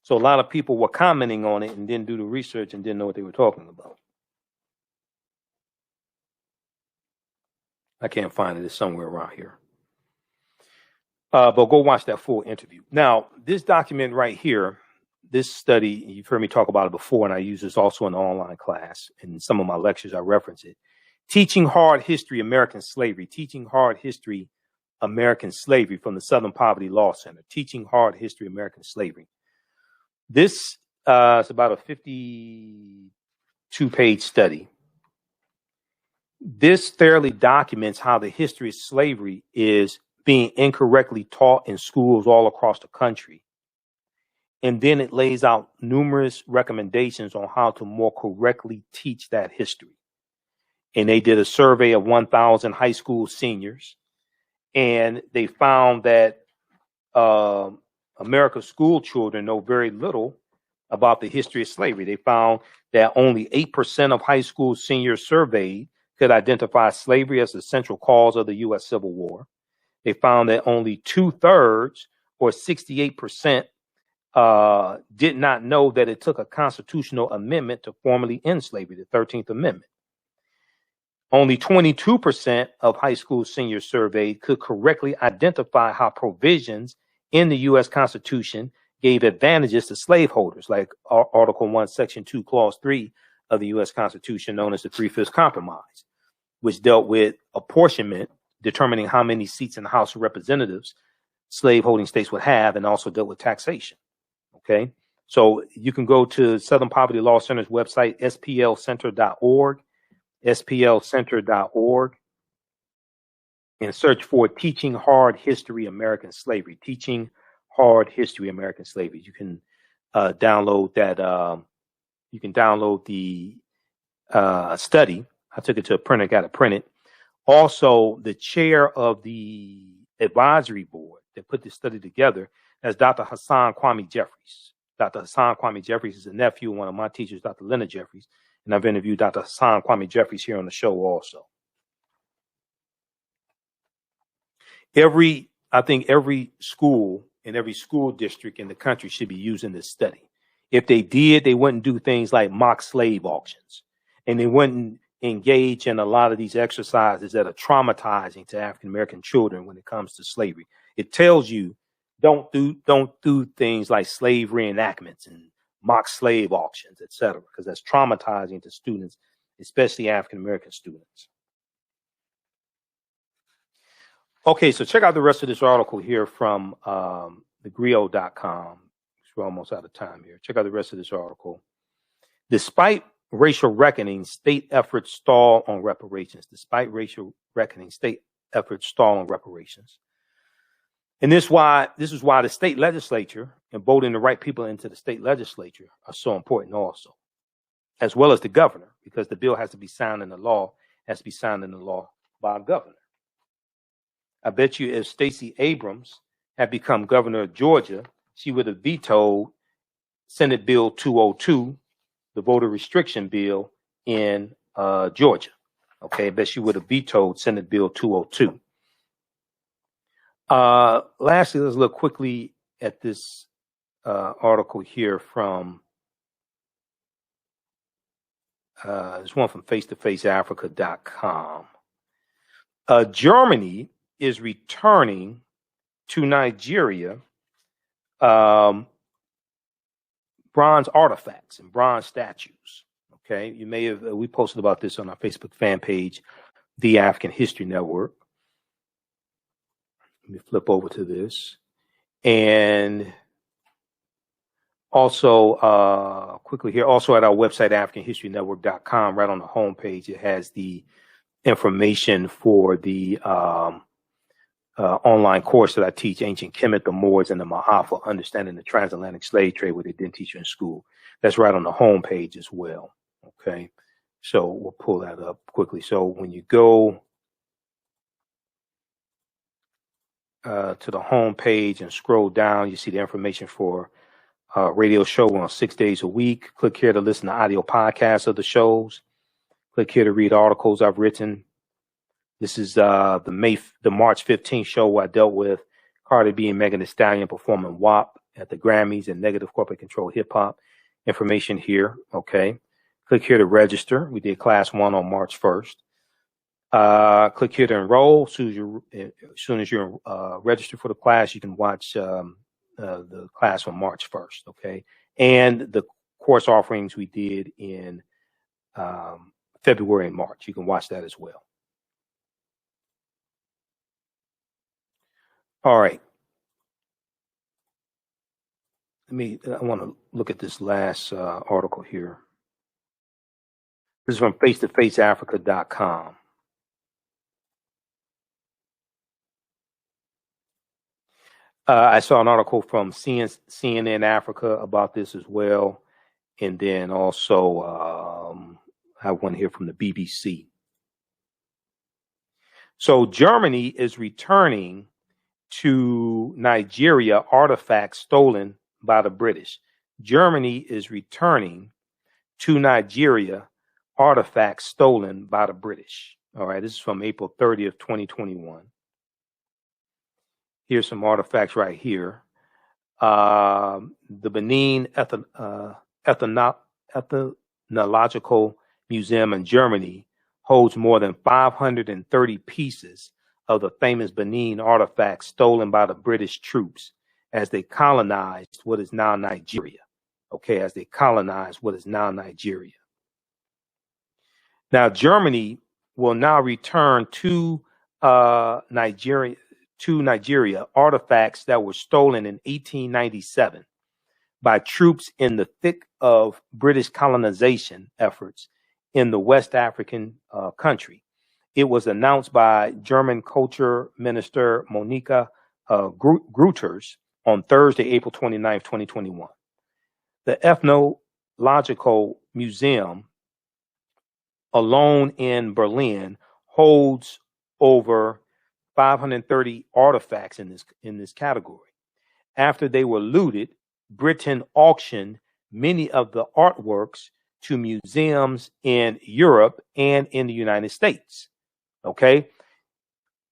So a lot of people were commenting on it and didn't do the research and didn't know what they were talking about. I can't find it. It's somewhere around here. But go watch that full interview. Now, this document right here, this study, you've heard me talk about it before, and I use this also in the online class. In some of my lectures, I reference it. Teaching Hard History, American Slavery. Teaching Hard History, American Slavery from the Southern Poverty Law Center. Teaching Hard History, American Slavery. This is about a 52-page study. This thoroughly documents how the history of slavery is being incorrectly taught in schools all across the country. And then it lays out numerous recommendations on how to more correctly teach that history. And they did a survey of 1,000 high school seniors, and they found that America's school children know very little about the history of slavery. They found that only 8% of high school seniors surveyed could identify slavery as the central cause of the U.S. Civil War. They found that only 2/3, or 68%, did not know that it took a constitutional amendment to formally end slavery, the 13th Amendment. Only 22% of high school seniors surveyed could correctly identify how provisions in the U.S. Constitution gave advantages to slaveholders, like Article 1, Section 2, Clause 3 of the U.S. Constitution, known as the Three-Fifths Compromise, which dealt with apportionment, determining how many seats in the House of Representatives slaveholding states would have, and also dealt with taxation. Okay, so you can go to Southern Poverty Law Center's website, splcenter.org, splcenter.org, and search for Teaching Hard History, American Slavery. Teaching Hard History, American Slavery. You can download that. You can download the study. I took it to a printer, got it printed. Also, the chair of the advisory board that put this study together is Dr. Hassan Kwame Jeffries. Dr. Hassan Kwame Jeffries is a nephew of one of my teachers, Dr. Leonard Jeffries, and I've interviewed Dr. Hassan Kwame Jeffries here on the show also. I think every school and every school district in the country should be using this study. If they did, they wouldn't do things like mock slave auctions, and they wouldn't engage in a lot of these exercises that are traumatizing to African American children when it comes to slavery. It tells you don't do things like slave reenactments and mock slave auctions, etc., because that's traumatizing to students, especially African American students. Okay, so check out the rest of this article here from thegrio.com. We're almost out of time here. Check out the rest of this article. Despite racial reckoning, state efforts stall on reparations. Despite racial reckoning, state efforts stall on reparations. And this is why the state legislature and voting the right people into the state legislature are so important also, as well as the governor, because the bill has to be signed into law, has to be signed into law by a governor. I bet you if Stacey Abrams had become governor of Georgia, she would have vetoed Senate Bill 202, the voter restriction bill in Georgia. Okay, I bet she would have vetoed Senate Bill 202. Lastly, let's look quickly at this article here from this one from face-to-faceafrica.com. Germany is returning to Nigeria bronze artifacts and bronze statues. Okay, you may have we posted about this on our Facebook fan page, The African History Network. Let me flip over to this, and also quickly here, also at our website, AfricanHistoryNetwork.com, right on the homepage, it has the information for the online course that I teach, Ancient Kemet, the Moors, and the Maafa, Understanding the Transatlantic Slave Trade, what they didn't teach you in school. That's right on the home page as well. Okay, so we'll pull that up quickly. So when you go to the home page and scroll down, you see the information for radio show on 6 days a week. Click here to listen to audio podcasts of the shows. Click here to read articles I've written. This is the March 15th show where I dealt with Cardi B and Megan Thee Stallion performing WAP at the Grammys and Negative Corporate Control Hip Hop. Information here. Okay. Click here to register. We did class 1 on March 1st. Click here to enroll. As soon as you're registered for the class, you can watch the class on March 1st. Okay. And the course offerings we did in February and March. You can watch that as well. All right. I want to look at this last article here. This is from face-to-faceafrica.com. I saw an article from CNN Africa about this as well. And then also I have one here from the BBC. So Germany is returning to Nigeria artifacts stolen by the British. Germany is returning to Nigeria artifacts stolen by the British. All right, this is from April 30th, 2021. Here's some artifacts right here. The Benin Ethnological Museum in Germany holds more than 530 pieces of the famous Benin artifacts stolen by the British troops as they colonized what is now Nigeria. Okay, as they colonized what is now Nigeria. Now, Germany will now return to Nigeria artifacts that were stolen in 1897 by troops in the thick of British colonization efforts in the West African country. It was announced by German Culture Minister Monika Grütters on Thursday, April 29, 2021. The Ethnological Museum, alone in Berlin, holds over 530 artifacts in this category. After they were looted, Britain auctioned many of the artworks to museums in Europe and in the United States. Okay.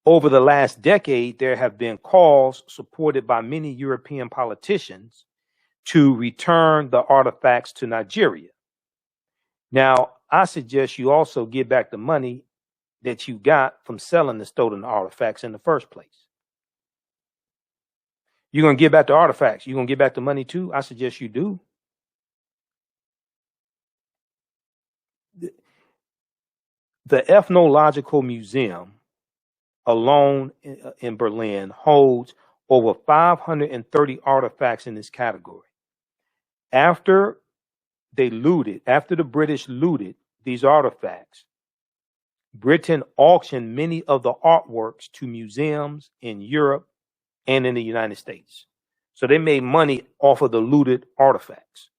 Over the last decade, there have been calls supported by many European politicians to return the artifacts to Nigeria. Now, I suggest you also give back the money that you got from selling the stolen artifacts in the first place. You're going to give back the artifacts. You're going to give back the money too? I suggest you do. The Ethnological Museum, alone in Berlin, holds over 530 artifacts in this category. After the British looted these artifacts, Britain auctioned many of the artworks to museums in Europe and in the United States. So they made money off of the looted artifacts.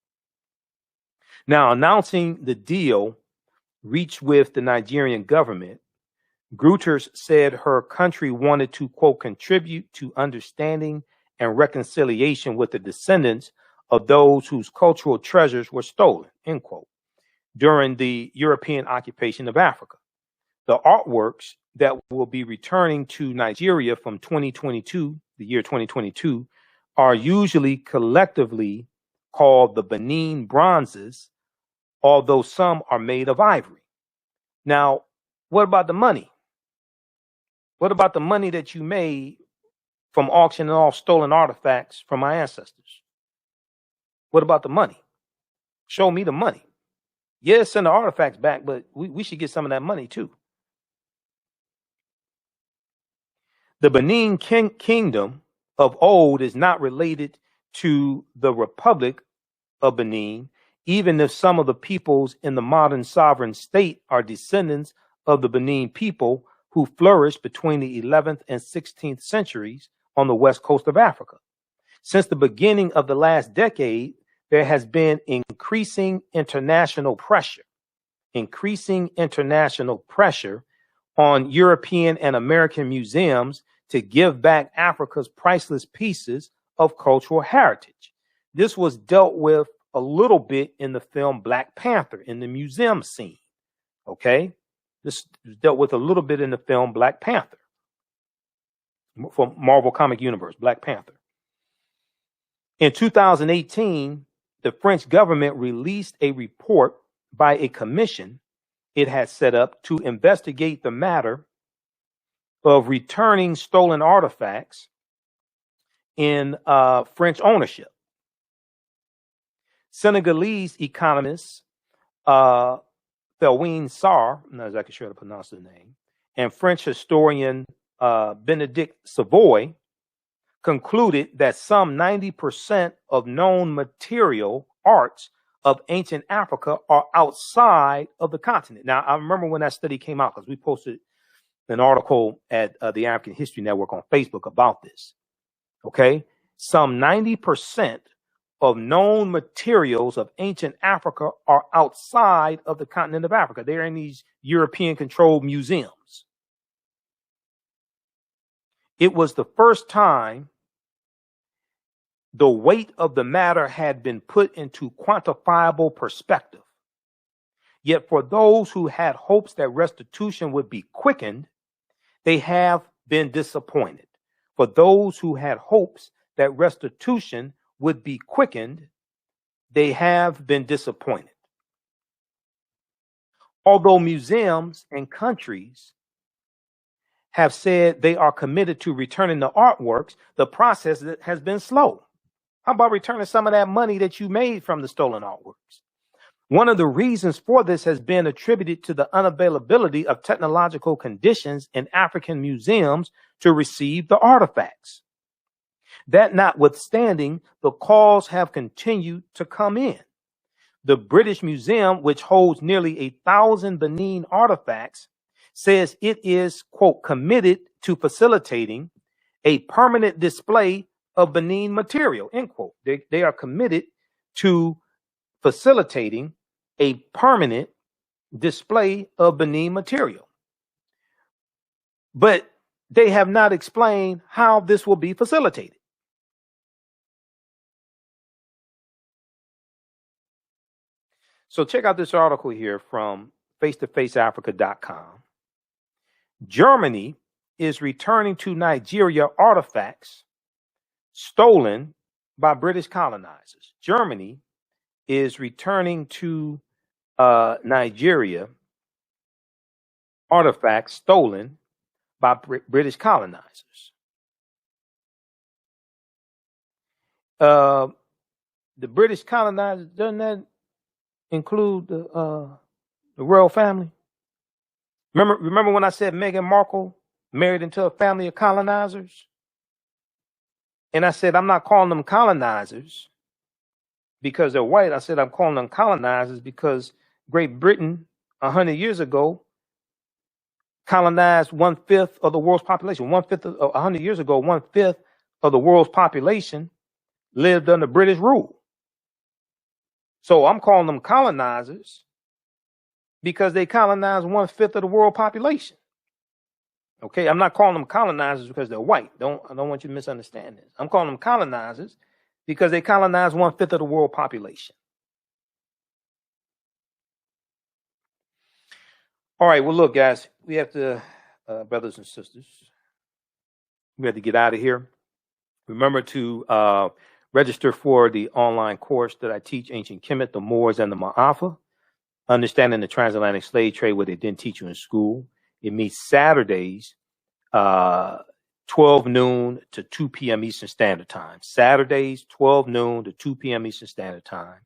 Now, announcing the deal reached with the Nigerian government, Grütters said her country wanted to, quote, contribute to understanding and reconciliation with the descendants of those whose cultural treasures were stolen, end quote, during the European occupation of Africa. The artworks that will be returning to Nigeria from 2022, the year 2022, are usually collectively called the Benin bronzes, although some are made of ivory. Now, what about the money? What about the money that you made from auctioning off stolen artifacts from my ancestors? What about the money? Show me the money. Yes, send the artifacts back, but we should get some of that money too. The Benin Kingdom of old is not related to the Republic of Benin, even if some of the peoples in the modern sovereign state are descendants of the Benin people who flourished between the 11th and 16th centuries on the west coast of Africa. Since the beginning of the last decade, there has been increasing international pressure on European and American museums to give back Africa's priceless pieces of cultural heritage. This was dealt with a little bit in the film Black Panther in the museum scene. Okay. This dealt with a little bit in the film Black Panther from Marvel Comic Universe, Black Panther. In 2018, the French government released a report by a commission it had set up to investigate the matter of returning stolen artifacts in French ownership. Senegalese economist Thelwine Sarr, I'm not exactly sure how to pronounce the name, and French historian Benedict Savoy concluded that some 90% of known material arts of ancient Africa are outside of the continent. Now, I remember when that study came out because we posted an article at the African History Network on Facebook about this. Okay, some 90% of known materials of ancient Africa are outside of the continent of Africa. They're in these European-controlled museums. It was the first time the weight of the matter had been put into quantifiable perspective. Yet for those who had hopes that restitution would be quickened, they have been disappointed. For those who had hopes that restitution would be quickened, they have been disappointed. Although museums and countries have said they are committed to returning the artworks, the process has been slow. How about returning some of that money that you made from the stolen artworks? One of the reasons for this has been attributed to the unavailability of technological conditions in African museums to receive the artifacts. That notwithstanding, the calls have continued to come in. The British Museum, which holds nearly 1,000 Benin artifacts, says it is, quote, committed to facilitating a permanent display of Benin material, end quote. They are committed to facilitating a permanent display of Benin material. But they have not explained how this will be facilitated. So check out this article here from face-to-faceafrica.com. Germany is returning to Nigeria artifacts stolen by British colonizers. Germany is returning to Nigeria artifacts stolen by British colonizers. The British colonizers, doesn't that include the royal family? Remember when I said Meghan Markle married into a family of colonizers? And I said, I'm not calling them colonizers because they're white. I said, I'm calling them colonizers because Great Britain 100 years ago colonized 1/5 of the world's population. 100 years ago, 1/5 of the world's population lived under British rule. So I'm calling them colonizers because they colonized 1/5 of the world population. Okay, I'm not calling them colonizers because they're white. I don't want you to misunderstand this. I'm calling them colonizers because they colonized 1/5 of the world population. All right, well, look, guys, we have to, brothers and sisters, we have to get out of here. Remember to register for the online course that I teach, Ancient Kemet, the Moors, and the Maafa, Understanding the Transatlantic Slave Trade, what they didn't teach you in school. It meets Saturdays, 12 noon to 2 p.m. Eastern Standard Time. Saturdays, 12 noon to 2 p.m. Eastern Standard Time.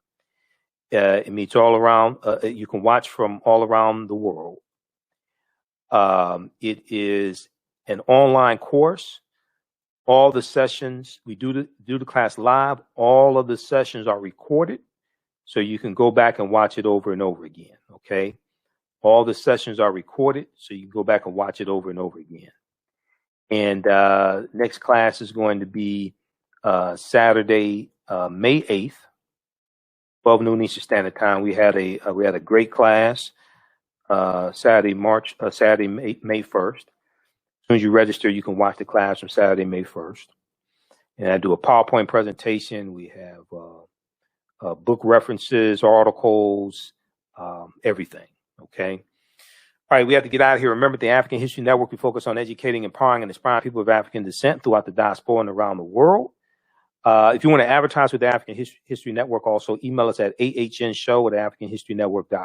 It meets all around. You can watch from all around the world. It is an online course. All the sessions, we do the class live. All of the sessions are recorded, so you can go back and watch it over and over again, okay? All the sessions are recorded, so you can go back and watch it over and over again. And next class is going to be Saturday, May 8th, 12 noon Eastern Standard Time. We had a great class Saturday, May 1st. As soon as you register, you can watch the class from Saturday, May 1st. And I do a PowerPoint presentation. We have book references, articles, everything. Okay. All right, we have to get out of here. Remember, the African History Network, we focus on educating, empowering, and inspiring people of African descent throughout the diaspora and around the world. If you want to advertise with the African History Network, also email us at AHNshow@AfricanHistoryNetwork.com.